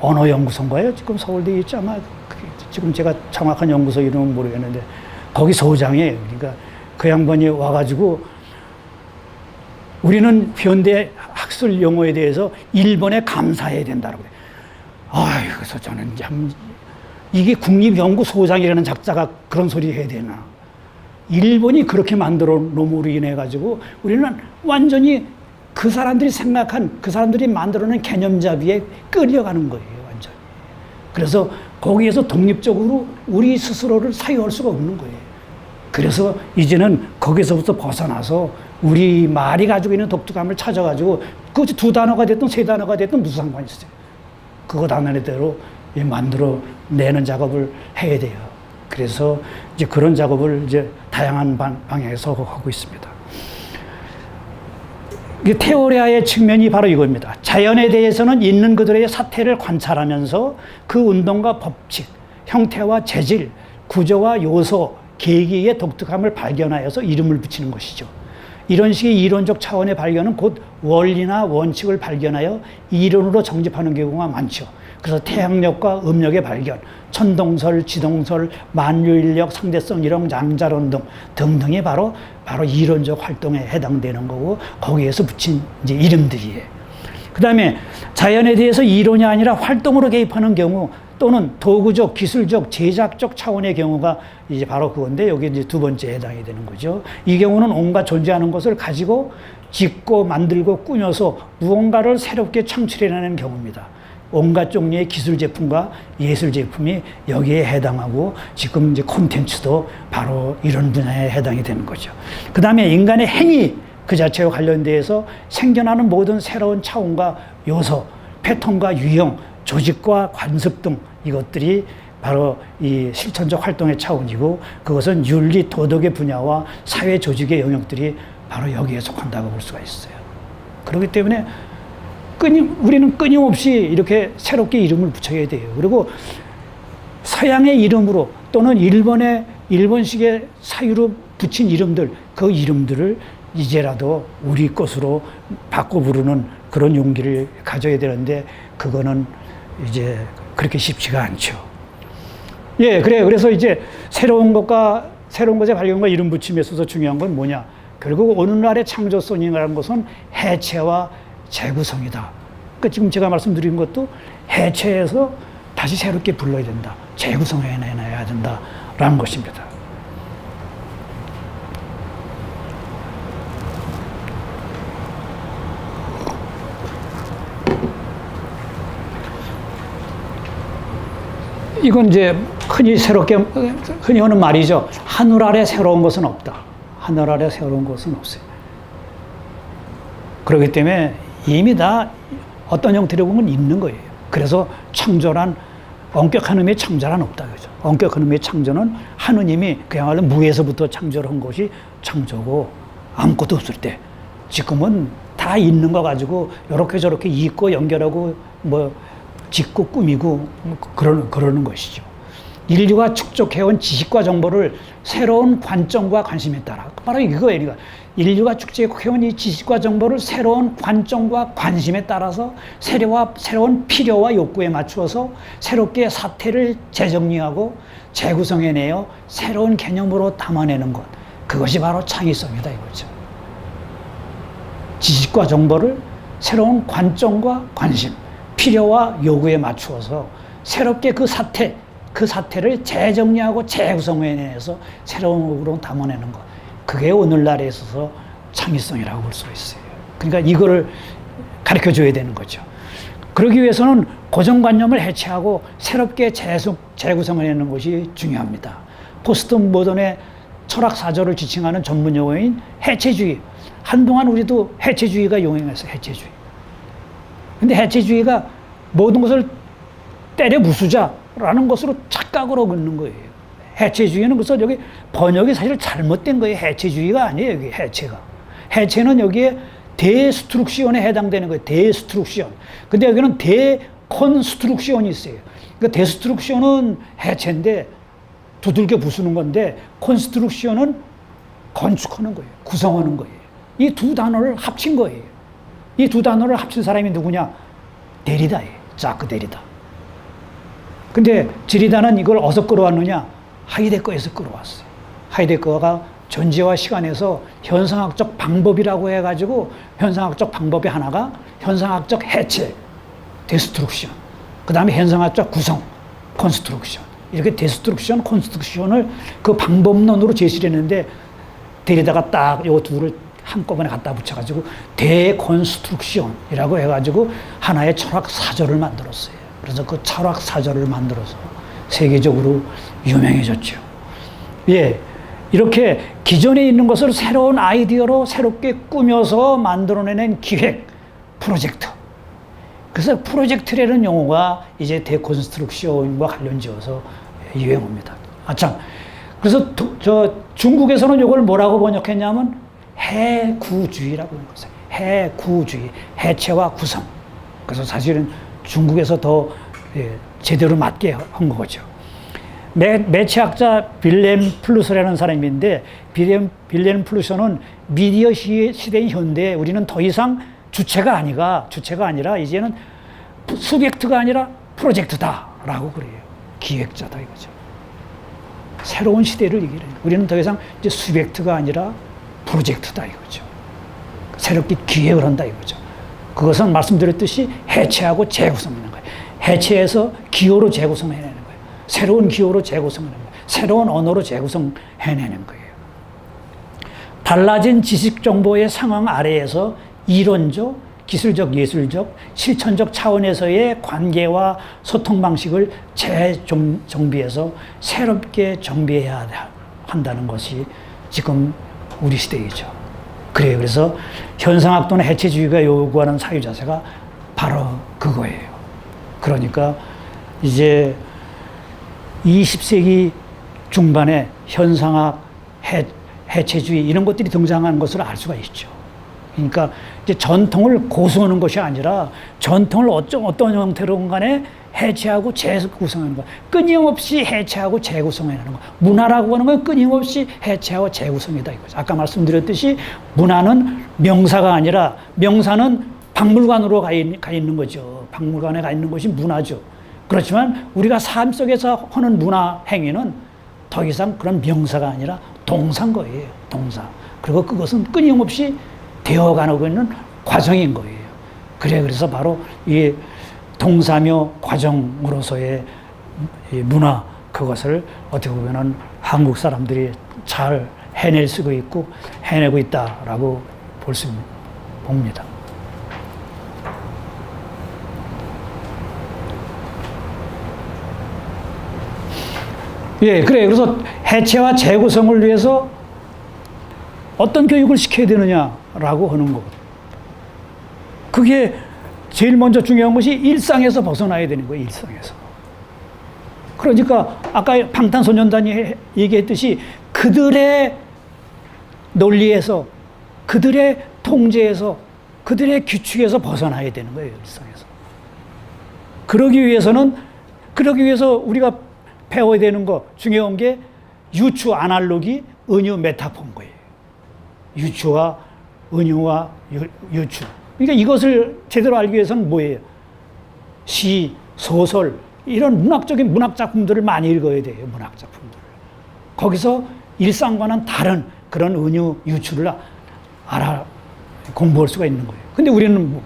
국립언어연구소인가요? 지금 서울대에 있지 아마 지금 제가 정확한 연구소 이름은 모르겠는데 거기 소장이에요. 그러니까 그 양반이 와가지고 우리는 현대 학술 용어에 대해서 일본에 감사해야 된다고 그래. 아유, 그래서 저는 참 이게 국립연구소장이라는 작자가 그런 소리 해야 되나? 일본이 그렇게 만들어 놓음으로 인해 가지고 우리는 완전히 그 사람들이 생각한 그 사람들이 만들어낸 개념잡이에 끌려가는 거예요, 완전히. 그래서 거기에서 독립적으로 우리 스스로를 사유할 수가 없는 거예요. 그래서 이제는 거기서부터 벗어나서 우리 말이 가지고 있는 독특함을 찾아가지고 그것이 2단어가 됐든 3단어가 됐든 무슨 상관이 있어요. 그거 단어대로 만들어 내는 작업을 해야 돼요. 그래서 이제 그런 작업을 이제 다양한 방향에서 하고 있습니다. 테오리아의 측면이 바로 이겁니다. 자연에 대해서는 있는 그들의 사태를 관찰하면서 그 운동과 법칙, 형태와 재질, 구조와 요소, 계기의 독특함을 발견하여서 이름을 붙이는 것이죠. 이런 식의 이론적 차원의 발견은 곧 원리나 원칙을 발견하여 이론으로 정립하는 경우가 많죠. 그래서 태양력과 음력의 발견, 천동설, 지동설, 만유인력, 상대성 이론, 양자론 등등이 바로 이론적 활동에 해당되는 거고, 거기에서 붙인 이제 이름들이에요. 그 다음에 자연에 대해서 이론이 아니라 활동으로 개입하는 경우, 또는 도구적, 기술적, 제작적 차원의 경우가 이제 바로 그건데, 여기 이제 두 번째 해당이 되는 거죠. 이 경우는 온갖 존재하는 것을 가지고 짓고 만들고 꾸며서 무언가를 새롭게 창출해내는 경우입니다. 온갖 종류의 기술 제품과 예술 제품이 여기에 해당하고, 지금 이제 콘텐츠도 바로 이런 분야에 해당이 되는 거죠. 그 다음에 인간의 행위 그 자체와 관련돼서 생겨나는 모든 새로운 차원과 요소, 패턴과 유형, 조직과 관습 등 이것들이 바로 이 실천적 활동의 차원이고, 그것은 윤리, 도덕의 분야와 사회 조직의 영역들이 바로 여기에 속한다고 볼 수가 있어요. 그렇기 때문에 우리는 끊임없이 이렇게 새롭게 이름을 붙여야 돼요. 그리고 서양의 이름으로 또는 일본식의 사유로 붙인 이름들, 그 이름들을 이제라도 우리 것으로 바꿔 부르는 그런 용기를 가져야 되는데, 그거는 이제 그렇게 쉽지가 않죠. 예, 그래요. 그래서 이제 새로운 것의 발견과 이름 붙임에 있어서 중요한 건 뭐냐? 결국 오늘날의 창조성이라는 것은 해체와 재구성이다. 그러니까 지금 제가 말씀드린 것도 해체해서 다시 새롭게 불러야 된다. 재구성해내야 된다라는 것입니다. 이건 이제 흔히 하는 말이죠. 하늘 아래 새로운 것은 없다. 하늘 아래 새로운 것은 없어요. 그렇기 때문에 이미 다 어떤 형태로 보면 있는 거예요. 그래서 창조란, 엄격한 의미의 창조란 없다. 그죠? 엄격한 의미의 창조는 하느님이 그야말로 무에서부터 창조를 한 것이 창조고, 아무것도 없을 때, 지금은 다 있는 거 가지고 이렇게 저렇게 잇고 연결하고 짓고 꾸미고 그러는 것이죠. 인류가 축적해온 지식과 정보를 새로운 관점과 관심에 따라, 바로 이거예요. 인류가 축적해온 이 지식과 정보를 새로운 관점과 관심에 따라서 새로운 필요와 욕구에 맞추어서 새롭게 사태를 재정리하고 재구성해내어 새로운 개념으로 담아내는 것, 그것이 바로 창의성이다 이거죠. 지식과 정보를 새로운 관점과 관심, 필요와 요구에 맞추어서 새롭게 그 사태를 재정리하고 재구성해내서 새로운 것으로 담아내는 것, 그게 오늘날에 있어서 창의성이라고 볼 수가 있어요. 그러니까 이거를 가르쳐줘야 되는 거죠. 그러기 위해서는 고정관념을 해체하고 새롭게 재구성해내는 것이 중요합니다. 포스트 모던의 철학 사조를 지칭하는 전문 용어인 해체주의. 한동안 우리도 해체주의가 용행했어요. 해체주의. 근데 해체주의가 모든 것을 때려 부수자라는 것으로 착각으로 긋는 거예요. 해체주의는 그래서 여기 번역이 사실 잘못된 거예요. 해체주의가 아니에요. 여기 해체가. 해체는 여기에 데스트룩시온에 해당되는 거예요. 데스트룩시온. 근데 여기는 데컨스트룩시온이 있어요. 그러니까 데스트룩시온은 해체인데 두들겨 부수는 건데, 컨스트룩시온은 건축하는 거예요. 구성하는 거예요. 이 두 단어를 합친 거예요. 이 두 단어를 합친 사람이 누구냐? 데리다예요. 자크 데리다. 근데 지리다는 이걸 어디서 끌어왔느냐? 하이데거에서 끌어왔어요. 하이데거가 존재와 시간에서 현상학적 방법이라고 해가지고, 현상학적 방법의 하나가 현상학적 해체, 데스트룩션. 그 다음에 현상학적 구성, 컨스트룩션. 이렇게 데스트룩션, 컨스트룩션을 그 방법론으로 제시를 했는데, 데리다가 딱 요 둘을 한꺼번에 갖다 붙여가지고 데컨스트룩션이라고 해가지고 하나의 철학 사조를 만들었어요. 그래서 그 철학 사조를 만들어서 세계적으로 유명해졌죠. 예, 이렇게 기존에 있는 것을 새로운 아이디어로 새롭게 꾸며서 만들어내는 기획, 프로젝트. 그래서 프로젝트라는 용어가 이제 데컨스트룩션과 관련지어서 유행합니다. 참. 그래서 중국에서는 이걸 뭐라고 번역했냐면 해구주의라고 하는 거죠. 해구주의, 해체와 구성. 그래서 사실은 중국에서 더 제대로 맞게 한 거죠. 매체학자 빌렘 플루서라는 사람인데, 빌렘 플루서는 미디어 시대인 현대에 우리는 더 이상 주체가 아니라 이제는 수젝트가 아니라 프로젝트다라고 그래요. 기획자다 이거죠. 새로운 시대를 얘기해요. 우리는 더 이상 이제 수젝트가 아니라 프로젝트다 이거죠. 새롭게 기획을 한다 이거죠. 그것은 말씀드렸듯이 해체하고 재구성하는 거예요. 해체해서 기호로 재구성해내는 거예요. 새로운 기호로 재구성하는 거예요. 새로운 언어로 재구성해내는 거예요. 달라진 지식 정보의 상황 아래에서 이론적, 기술적, 예술적, 실천적 차원에서의 관계와 소통 방식을 재정비해서 새롭게 정비해야 한다는 것이 지금 우리 시대이죠. 그래요. 그래서 현상학 또는 해체주의가 요구하는 사유 자세가 바로 그거예요. 그러니까 이제 20세기 중반에 현상학, 해체주의 이런 것들이 등장한 것을 알 수가 있죠. 그러니까 이제 전통을 고수하는 것이 아니라 전통을 어떤 형태로 간에 해체하고 재구성하는 것. 끊임없이 해체하고 재구성하는 것. 문화라고 하는 건 끊임없이 해체하고 재구성이다 이거죠. 아까 말씀드렸듯이 문화는 명사가 아니라 명사는 박물관으로 가 있는 거죠. 박물관에 가 있는 것이 문화죠. 그렇지만 우리가 삶 속에서 하는 문화 행위는 더 이상 그런 명사가 아니라 동사인 거예요. 동사. 그리고 그것은 끊임없이 되어가고 있는 과정인 거예요. 그래서 바로 이 동사며 과정으로서의 이 문화, 그것을 어떻게 보면은 한국 사람들이 잘 해낼 수 있고 해내고 있다라고 볼 수 봅니다. 예, 그래. 그래서 해체와 재구성을 위해서 어떤 교육을 시켜야 되느냐라고 하는 것. 그게 제일 먼저 중요한 것이 일상에서 벗어나야 되는 거예요, 일상에서. 그러니까 아까 방탄소년단이 얘기했듯이 그들의 논리에서, 그들의 통제에서, 그들의 규칙에서 벗어나야 되는 거예요, 일상에서. 그러기 위해서 우리가 배워야 되는 거 중요한 게 유추, 아날로기, 은유, 메타포인 거예요. 유추와 은유와 유추. 그러니까 이것을 제대로 알기 위해서는 뭐예요? 시, 소설, 이런 문학 작품들을 많이 읽어야 돼요. 문학 작품들. 거기서 일상과는 다른 그런 은유, 유추를 공부할 수가 있는 거예요. 근데 우리는 뭐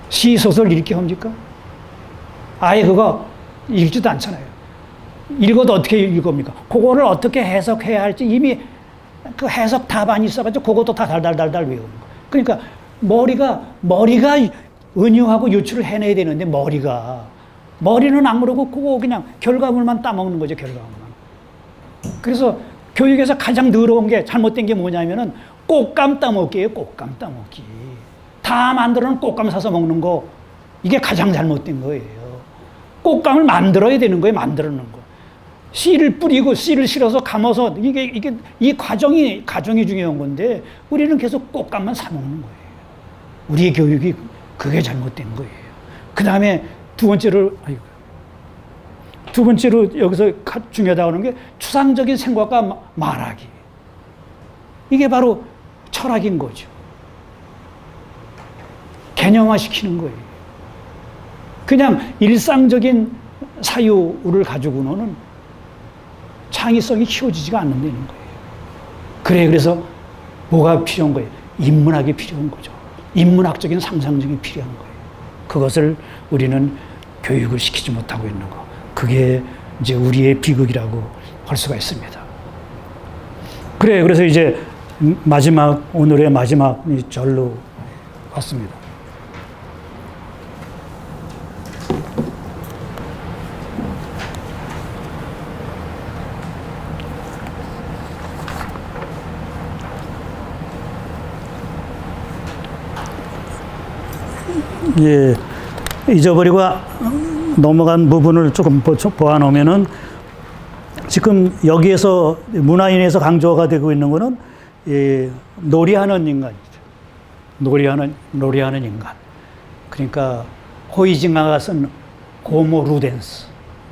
시, 소설 읽게 합니까? 아예 그거 읽지도 않잖아요. 읽어도 어떻게 읽습니까? 그거를 어떻게 해석해야 할지 이미 그 해석 답안이 있어가지고 그것도 다 달달달달 외우는 거예요. 그러니까 머리가 은유하고 유추를 해내야 되는데 머리는 안 그러고 그거 그냥 결과물만 따먹는 거죠, 결과물만. 그래서 교육에서 가장 더러운 게 잘못된 게 뭐냐면은 꽃감 따먹기예요, 꽃감 따먹기. 다 만들어 놓은 꽃감 사서 먹는 거, 이게 가장 잘못된 거예요. 꽃감을 만들어야 되는 거예요, 만들어 놓는 거. 씨를 뿌리고 씨를 실어서 감아서 이 과정이 중요한 건데 우리는 계속 꽃감만 사 먹는 거예요. 우리의 교육이 그게 잘못된 거예요. 그 다음에 두 번째로 여기서 중요하다고 하는 게 추상적인 생각과 말하기. 이게 바로 철학인 거죠. 개념화 시키는 거예요. 그냥 일상적인 사유를 가지고는 창의성이 키워지지가 않는다는 거예요. 그래서 뭐가 필요한 거예요? 인문학이 필요한 거죠. 인문학적인 상상력이 필요한 거예요. 그것을 우리는 교육을 시키지 못하고 있는 거. 그게 이제 우리의 비극이라고 할 수가 있습니다. 그래서 이제 오늘의 마지막 절로 왔습니다. 예, 잊어버리고 넘어간 부분을 조금 보아놓으면은 지금 여기에서 문화인에서 강조가 되고 있는 거는 놀이하는 인간이죠. 놀이하는 인간. 그러니까 호이징아가 쓴 호모 루덴스.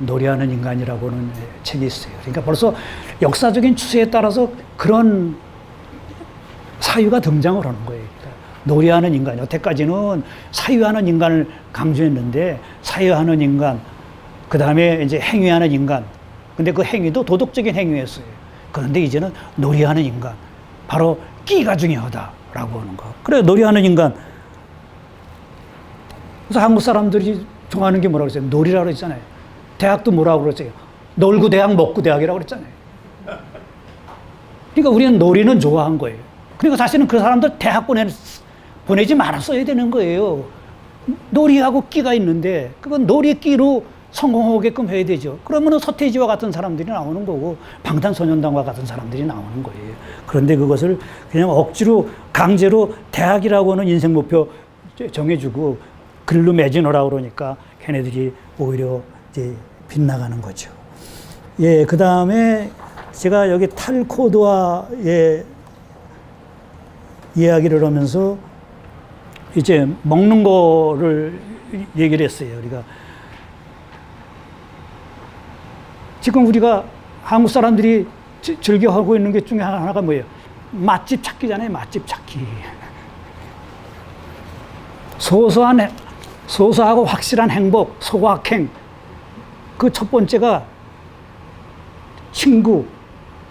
놀이하는 인간이라고는 책이 있어요. 그러니까 벌써 역사적인 추세에 따라서 그런 사유가 등장을 하는 거예요. 그러니까 놀이하는 인간, 여태까지는 사유하는 인간을 강조했는데 사유하는 인간, 그 다음에 이제 행위하는 인간. 근데 그 행위도 도덕적인 행위였어요. 그런데 이제는 놀이하는 인간, 바로 끼가 중요하다라고 하는 거. 그래, 놀이하는 인간. 그래서 한국 사람들이 좋아하는 게 뭐라고 그랬어요? 놀이라고 그랬잖아요. 대학도 뭐라고 그랬어요? 놀고 대학, 먹고 대학이라고 그랬잖아요. 그러니까 우리는 놀이는 좋아한 거예요. 그러니까 사실은 그 사람들 대학 보내지 말았어야 되는 거예요. 놀이하고 끼가 있는데 그건 놀이 끼로 성공하게끔 해야 되죠. 그러면 서태지와 같은 사람들이 나오는 거고 방탄소년단과 같은 사람들이 나오는 거예요. 그런데 그것을 그냥 억지로 강제로 대학이라고 하는 인생 목표 정해주고 글로 매진하라고 그러니까 걔네들이 오히려 이제 빗나가는 거죠. 예, 그 다음에 제가 여기 탈코드와의 이야기를 하면서 이제 먹는 거를 얘기를 했어요. 우리가 지금 우리가 한국 사람들이 즐겨 하고 있는 게 중에 하나가 뭐예요? 맛집 찾기잖아요. 맛집 찾기. 소소하고 확실한 행복, 소확행. 그 첫 번째가 친구,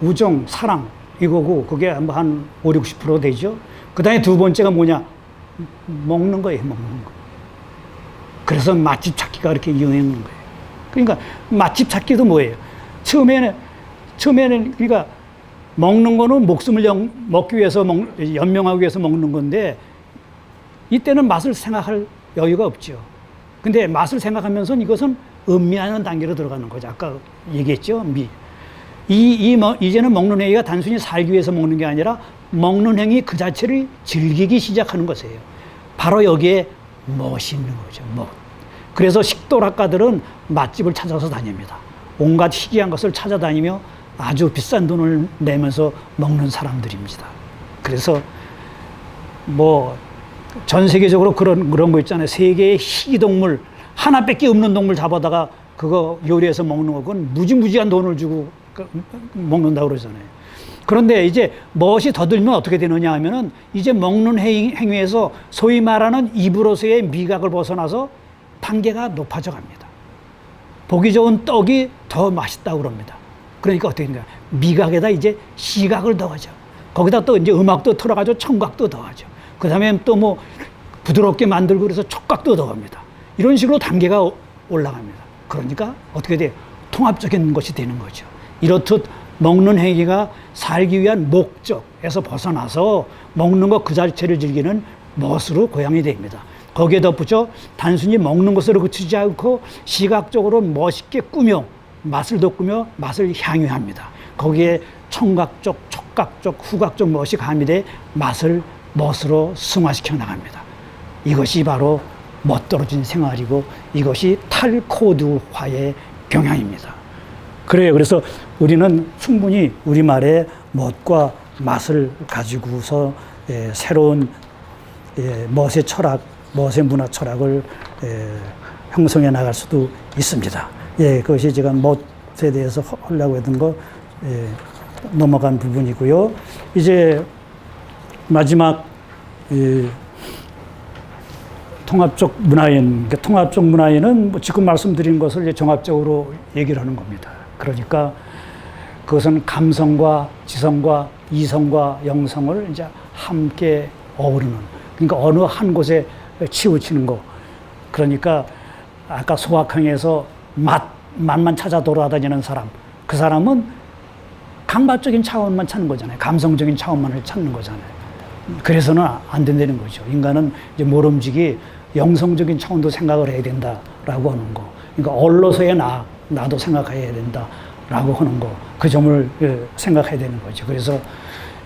우정, 사랑 이거고 그게 한 5, 60% 되죠. 그 다음에 두 번째가 뭐냐? 먹는 거예요. 먹는 거. 그래서 맛집 찾기가 그렇게 유행한 거예요. 그러니까 맛집 찾기도 뭐예요? 처음에는 그러니까 먹는 거는 목숨을 먹기 위해서 연명하기 위해서 먹는 건데 이때는 맛을 생각할 여유가 없죠. 근데 맛을 생각하면서 이것은 음미하는 단계로 들어가는 거죠. 아까 얘기했죠. 이제는 먹는 행위가 단순히 살기 위해서 먹는 게 아니라 먹는 행위 그 자체를 즐기기 시작하는 것이에요. 바로 여기에 멋이 있는 거죠. 멋. 그래서 식도락가들은 맛집을 찾아서 다닙니다. 온갖 희귀한 것을 찾아다니며 아주 비싼 돈을 내면서 먹는 사람들입니다. 그래서 뭐 전 세계적으로 그런 거 있잖아요. 세계의 희귀동물 하나밖에 없는 동물 잡아다가 그거 요리해서 먹는 거 그건 무지무지한 돈을 주고 먹는다고 그러잖아요. 그런데 이제 멋이 더 들면 어떻게 되느냐 하면은 이제 먹는 행위에서 소위 말하는 입으로서의 미각을 벗어나서 단계가 높아져 갑니다. 보기 좋은 떡이 더 맛있다고 그럽니다. 그러니까 어떻게 되는가? 미각에다 이제 시각을 더하죠. 거기다 또 이제 음악도 틀어가지고 청각도 더하죠. 그 다음에 또 뭐 부드럽게 만들고 그래서 촉각도 더합니다. 이런 식으로 단계가 올라갑니다. 그러니까 어떻게 돼요? 통합적인 것이 되는 거죠. 이렇듯 먹는 행위가 살기 위한 목적에서 벗어나서 먹는 것 그 자체를 즐기는 멋으로 고양이 됩니다. 거기에 덧붙여 단순히 먹는 것으로 그치지 않고 시각적으로 멋있게 꾸며 맛을 돋구며 맛을 향유합니다. 거기에 청각적, 촉각적, 후각적 멋이 가미돼 맛을 멋으로 승화시켜 나갑니다. 이것이 바로 멋떨어진 생활이고 이것이 탈코드화의 경향입니다. 그래요. 그래서 우리는 충분히 우리말의 멋과 맛을 가지고서 새로운 멋의 철학, 멋의 문화 철학을 형성해 나갈 수도 있습니다. 그것이 제가 멋에 대해서 하려고 했던 거 넘어간 부분이고요. 이제 마지막 통합적 문화인, 통합적 문화인은 뭐 지금 말씀드린 것을 이제 종합적으로 얘기를 하는 겁니다. 그러니까 그것은 감성과 지성과 이성과 영성을 이제 함께 어우르는, 그러니까 어느 한 곳에 치우치는 거. 그러니까 아까 소확행에서 맛만 찾아 돌아다니는 사람, 그 사람은 감각적인 차원만 찾는 거잖아요. 감성적인 차원만을 찾는 거잖아요. 그래서는 안 된다는 거죠. 인간은 이제 모름지기 영성적인 차원도 생각을 해야 된다라고 하는 거. 그러니까 얼로서의 나도 생각해야 된다라고 하는 거. 그 점을 생각해야 되는 거죠. 그래서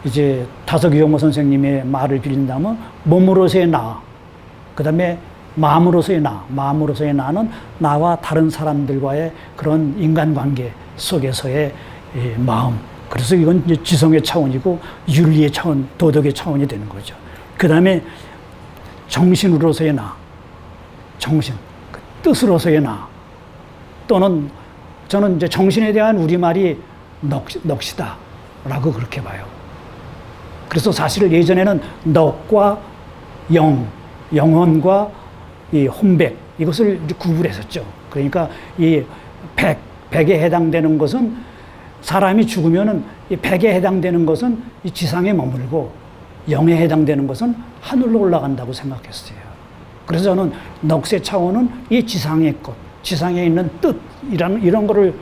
이제 다석이용호 선생님의 말을 빌린다면 몸으로서의 나, 그 다음에 마음으로서의 나, 마음으로서의 나는 나와 다른 사람들과의 그런 인간관계 속에서의 마음. 그래서 이건 이제 지성의 차원이고 윤리의 차원, 도덕의 차원이 되는 거죠. 그 다음에 정신으로서의 나, 정신, 그 뜻으로서의 나, 또는 저는 이제 정신에 대한 우리말이 넋이다라고 그렇게 봐요. 그래서 사실 예전에는 넋과 영혼과 이 혼백, 이것을 구분했었죠. 그러니까 이 백에 해당되는 것은, 사람이 죽으면은 이 백에 해당되는 것은 이 지상에 머물고, 영에 해당되는 것은 하늘로 올라간다고 생각했어요. 그래서 저는 넋의 차원은 이 지상의 것, 지상에 있는 뜻, 이런 거를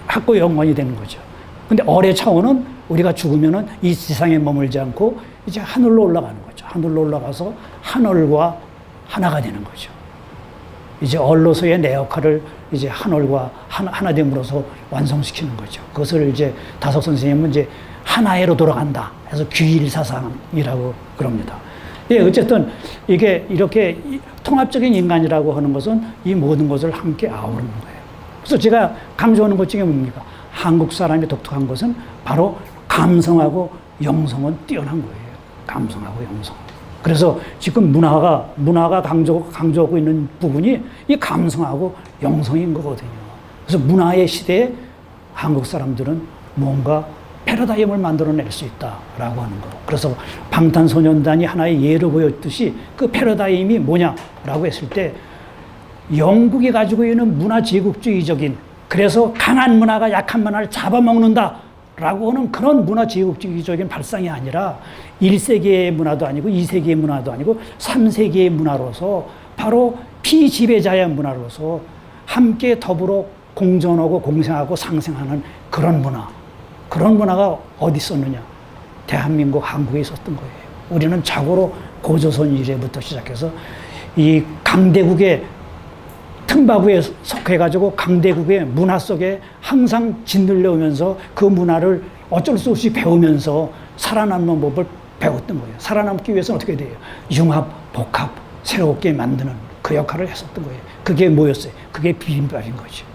갖고 영원이 되는 거죠. 근데 얼의 차원은 우리가 죽으면은 이 지상에 머물지 않고 이제 하늘로 올라가는 거죠. 하늘로 올라가서 하늘과 하나가 되는 거죠. 이제 얼로서의 내 역할을 이제 하늘과 하나 됨으로써 완성시키는 거죠. 그것을 이제 다석 선생님은 이제 하나애로 돌아간다 해서 귀일사상이라고 그럽니다. 예, 어쨌든 이게 이렇게 통합적인 인간이라고 하는 것은 이 모든 것을 함께 아우르는 거예요. 그래서 제가 강조하는 것 중에 뭡니까? 한국 사람이 독특한 것은 바로 감성하고 영성은 뛰어난 거예요. 감성하고 영성. 그래서 지금 문화가 강조하고 있는 부분이 이 감성하고 영성인 거거든요. 그래서 문화의 시대에 한국 사람들은 뭔가 패러다임을 만들어낼 수 있다라고 하는 거. 그래서 방탄소년단이 하나의 예로 보였듯이 그 패러다임이 뭐냐라고 했을 때, 영국이 가지고 있는 문화 제국주의적인, 그래서 강한 문화가 약한 문화를 잡아먹는다라고 하는 그런 문화 제국주의적인 발상이 아니라 1세기의 문화도 아니고 2세기의 문화도 아니고 3세기의 문화로서, 바로 피지배자의 문화로서 함께 더불어 공존하고 공생하고 상생하는 그런 문화. 그런 문화가 어디 있었느냐? 대한민국, 한국에 있었던 거예요. 우리는 자고로 고조선 이래부터 시작해서 이 강대국의 틈바구에 속해가지고 강대국의 문화 속에 항상 짓눌려 오면서 그 문화를 어쩔 수 없이 배우면서 살아남는 법을 배웠던 거예요. 살아남기 위해서는 어떻게 돼요? 융합, 복합, 새롭게 만드는 그 역할을 했었던 거예요. 그게 뭐였어요? 그게 비빔밥인 거죠.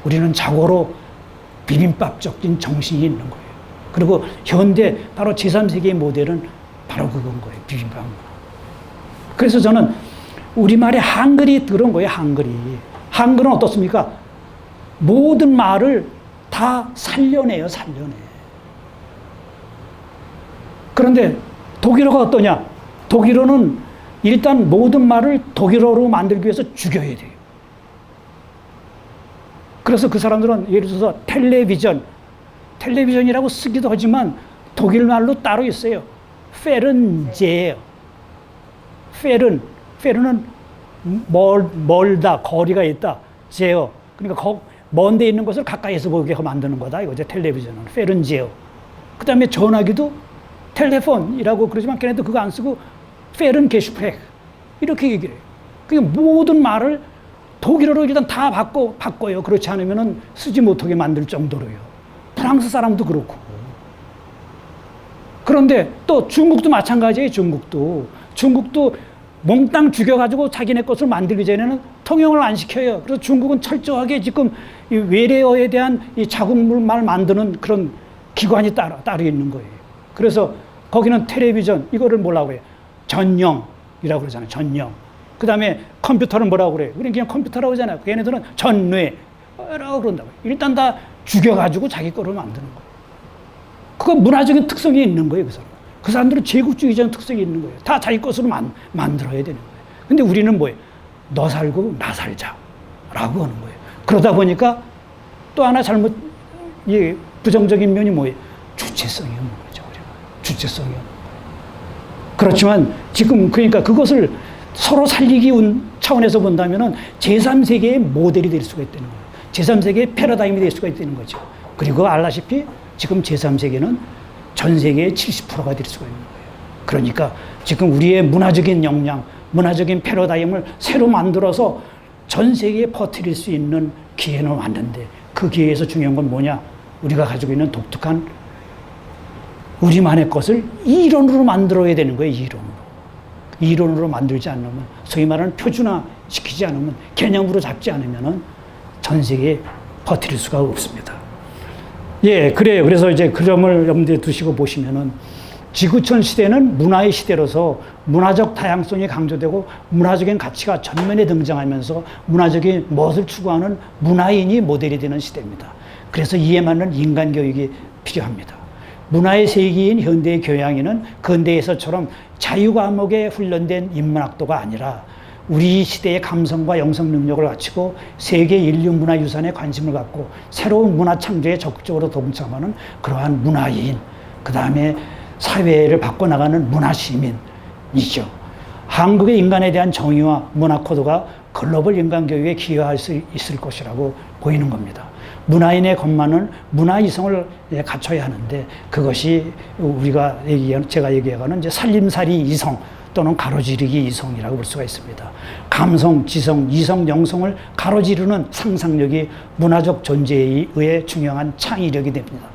우리는 자고로 비빔밥적인 정신이 있는 거예요. 그리고 현대 바로 제3세기의 모델은 바로 그건 거예요. 비빔밥 문화. 그래서 저는 우리말에 한글이 들은 거예요. 한글은 어떻습니까? 모든 말을 다 살려내요. 그런데 독일어가 어떠냐? 독일어는 일단 모든 말을 독일어로 만들기 위해서 죽여야 돼요. 그래서 그 사람들은 예를 들어서 텔레비전이라고 쓰기도 하지만 독일 말로 따로 있어요. 페른제예요. 페른은 멀다, 거리가 있다. 제어. 그러니까 먼 데 있는 것을 가까이서 보게 만드는 거다. 이거죠. 텔레비전은. 페른제어. 그 다음에 전화기도 텔레폰이라고 그러지만 걔네도 그거 안 쓰고 페른 게슈프렉. 이렇게 얘기를 해요. 그러니까 모든 말을 독일어로 일단 다 바꿔요. 그렇지 않으면 쓰지 못하게 만들 정도로요. 프랑스 사람도 그렇고. 그런데 또 중국도 마찬가지예요. 중국도 몽땅 죽여가지고 자기네 것을 만들기 전에는 통용을 안 시켜요. 그래서 중국은 철저하게 지금 이 외래어에 대한 이 자국말 만드는 그런 기관이 따로 있는 거예요. 그래서 거기는 텔레비전, 이거를 뭐라고 해요? 전영이라고 그러잖아요. 전영. 그 다음에 컴퓨터는 뭐라고 그래요? 그냥 컴퓨터라고 하잖아요. 걔네들은 전뇌라고 그런다고요. 일단 다 죽여가지고 자기 거를 만드는 거예요. 그거 문화적인 특성이 있는 거예요. 그 사람들은 제국주의적인 특성이 있는 거예요. 다 자기 것으로 만들어야 되는 거예요. 근데 우리는 뭐예요? 너 살고 나 살자 라고 하는 거예요. 그러다 보니까 또 하나 부정적인 면이 뭐예요? 주체성이 없는 거죠. 우리가. 주체성이 없는 거예요. 그렇지만 지금 그러니까 그것을 서로 살리기 차원에서 본다면은 제3세계의 모델이 될 수가 있다는 거예요. 제3세계의 패러다임이 될 수가 있다는 거죠. 그리고 알다시피 지금 제3세계는 전 세계의 70%가 될 수가 있는 거예요. 그러니까 지금 우리의 문화적인 역량, 문화적인 패러다임을 새로 만들어서 전 세계에 퍼뜨릴 수 있는 기회는 왔는데, 그 기회에서 중요한 건 뭐냐? 우리가 가지고 있는 독특한 우리만의 것을 이론으로 만들어야 되는 거예요. 이론으로 만들지 않으면, 소위 말하는 표준화시키지 않으면, 개념으로 잡지 않으면 전 세계에 퍼뜨릴 수가 없습니다. 예, 그래요. 그래서 이제 그 점을 염두에 두시고 보시면은 지구촌 시대는 문화의 시대로서 문화적 다양성이 강조되고 문화적인 가치가 전면에 등장하면서 문화적인 무엇을 추구하는 문화인이 모델이 되는 시대입니다. 그래서 이에 맞는 인간 교육이 필요합니다. 문화의 세계인 현대의 교양에는 근대에서처럼 자유과목에 훈련된 인문학도가 아니라 우리 시대의 감성과 영성 능력을 갖추고 세계 인류 문화 유산에 관심을 갖고 새로운 문화 창조에 적극적으로 동참하는 그러한 문화인, 그 다음에 사회를 바꿔나가는 문화시민이죠. 한국의 인간에 대한 정의와 문화 코드가 글로벌 인간 교육에 기여할 수 있을 것이라고 보이는 겁니다. 문화인의 것만은 문화 이성을 갖춰야 하는데 그것이 제가 얘기하는 이제 살림살이 이성 또는 가로지르기 이성이라고 볼 수가 있습니다. 감성, 지성, 이성, 영성을 가로지르는 상상력이 문화적 존재에 의해 중요한 창의력이 됩니다.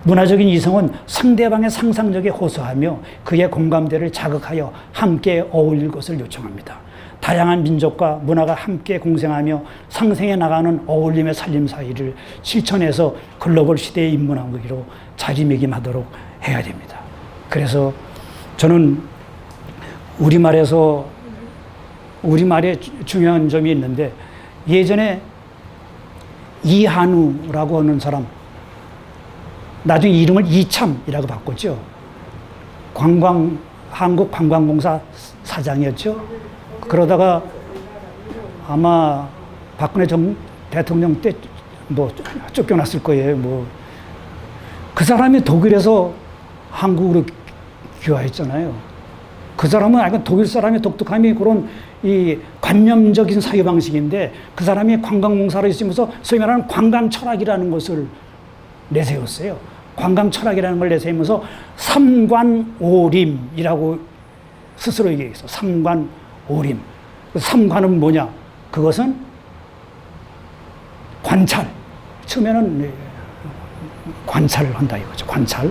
문화적인 이성은 상대방의 상상력에 호소하며 그의 공감대를 자극하여 함께 어울릴 것을 요청합니다. 다양한 민족과 문화가 함께 공생하며 상생해 나가는 어울림의 살림살이를 실천해서 글로벌 시대의 인문학으로 자리매김하도록 해야 됩니다. 그래서 저는 우리말에 중요한 점이 있는데, 예전에 이한우라고 하는 사람, 나중에 이름을 이참이라고 바꿨죠. 한국관광공사 사장이었죠. 그러다가 아마 박근혜 대통령 때 쫓겨났을 거예요. 그 사람이 독일에서 한국으로 귀화했잖아요. 그 사람은 독일 사람의 독특함이 그런 이 관념적인 사유 방식인데, 그 사람이 관광공사를 있으면서 소위 말하는 관광 철학이라는 것을 내세웠어요. 관광 철학이라는 걸 내세우면서 삼관오림이라고 스스로 얘기했어. 삼관오림. 삼관은 뭐냐? 그것은 관찰. 처음에는 관찰을 한다 이거죠. 관찰.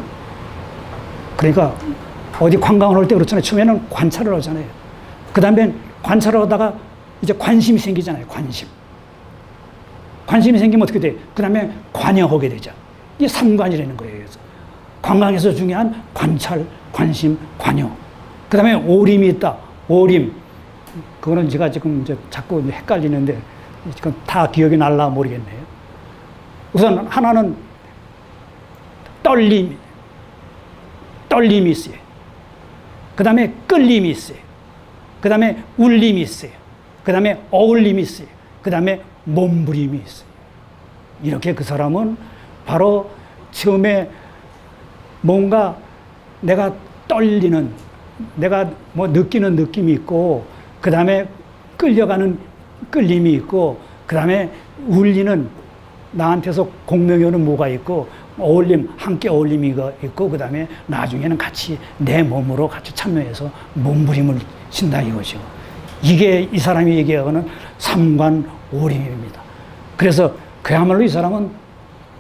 그러니까 어디 관광을 할 때 그렇잖아요. 처음에는 관찰을 하잖아요. 그 다음에 관찰을 하다가 이제 관심이 생기잖아요. 관심이 생기면 어떻게 돼? 그 다음에 관여하게 되죠. 이게 삼관이라는 거예요. 그래서 관광에서 중요한 관찰, 관심, 관여. 그 다음에 오림이 있다. 오림. 그거는 제가 지금 이제 자꾸 헷갈리는데 지금 다 기억이 날라 모르겠네요. 우선 하나는 떨림이 있어요. 그 다음에 끌림이 있어요. 그 다음에 울림이 있어요. 그 다음에 어울림이 있어요. 그 다음에 몸부림이 있어요. 이렇게 그 사람은 바로 처음에 뭔가 내가 떨리는, 내가 느끼는 느낌이 있고, 그 다음에 끌려가는 끌림이 있고, 그 다음에 울리는, 나한테서 공명이 오는 뭐가 있고, 함께 어울림이 있고, 그 다음에 나중에는 같이 내 몸으로 같이 참여해서 몸부림을 친다 이거죠. 이게 이 사람이 얘기하는 삼관오림입니다. 그래서 그야말로 이 사람은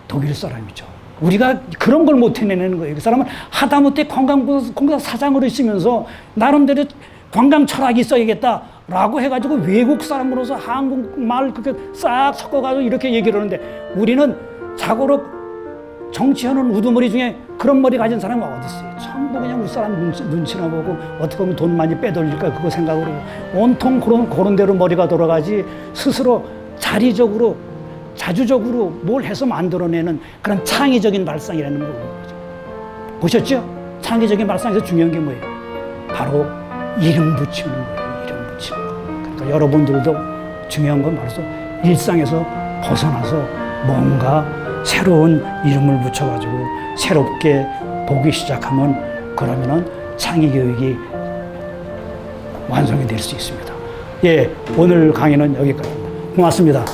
독일 사람이죠. 우리가 그런 걸 못 해내는 거예요. 그 사람은 하다못해 관광공사 사장으로 있으면서 나름대로 관광 철학이 있어야겠다라고 해가지고 외국 사람으로서 한국말 그렇게 싹 섞어가지고 이렇게 얘기를 하는데, 우리는 자고로 정치하는 우두머리 중에 그런 머리 가진 사람이 어디 있어요? 전부 그냥 우리 사람 눈치나 보고 어떻게 보면 돈 많이 빼돌릴까 그거 생각으로 온통 그런 대로 머리가 돌아가지, 스스로 자리적으로 자주적으로 뭘 해서 만들어내는 그런 창의적인 발상이라는 거죠. 보셨죠? 창의적인 발상에서 중요한 게 뭐예요? 바로 이름 붙이는 거예요. 이름 붙이는 거. 그러니까 여러분들도 중요한 건 바로 일상에서 벗어나서 뭔가 새로운 이름을 붙여가지고 새롭게 보기 시작하면, 그러면은 창의교육이 완성이 될 수 있습니다. 예, 오늘 강의는 여기까지입니다. 고맙습니다.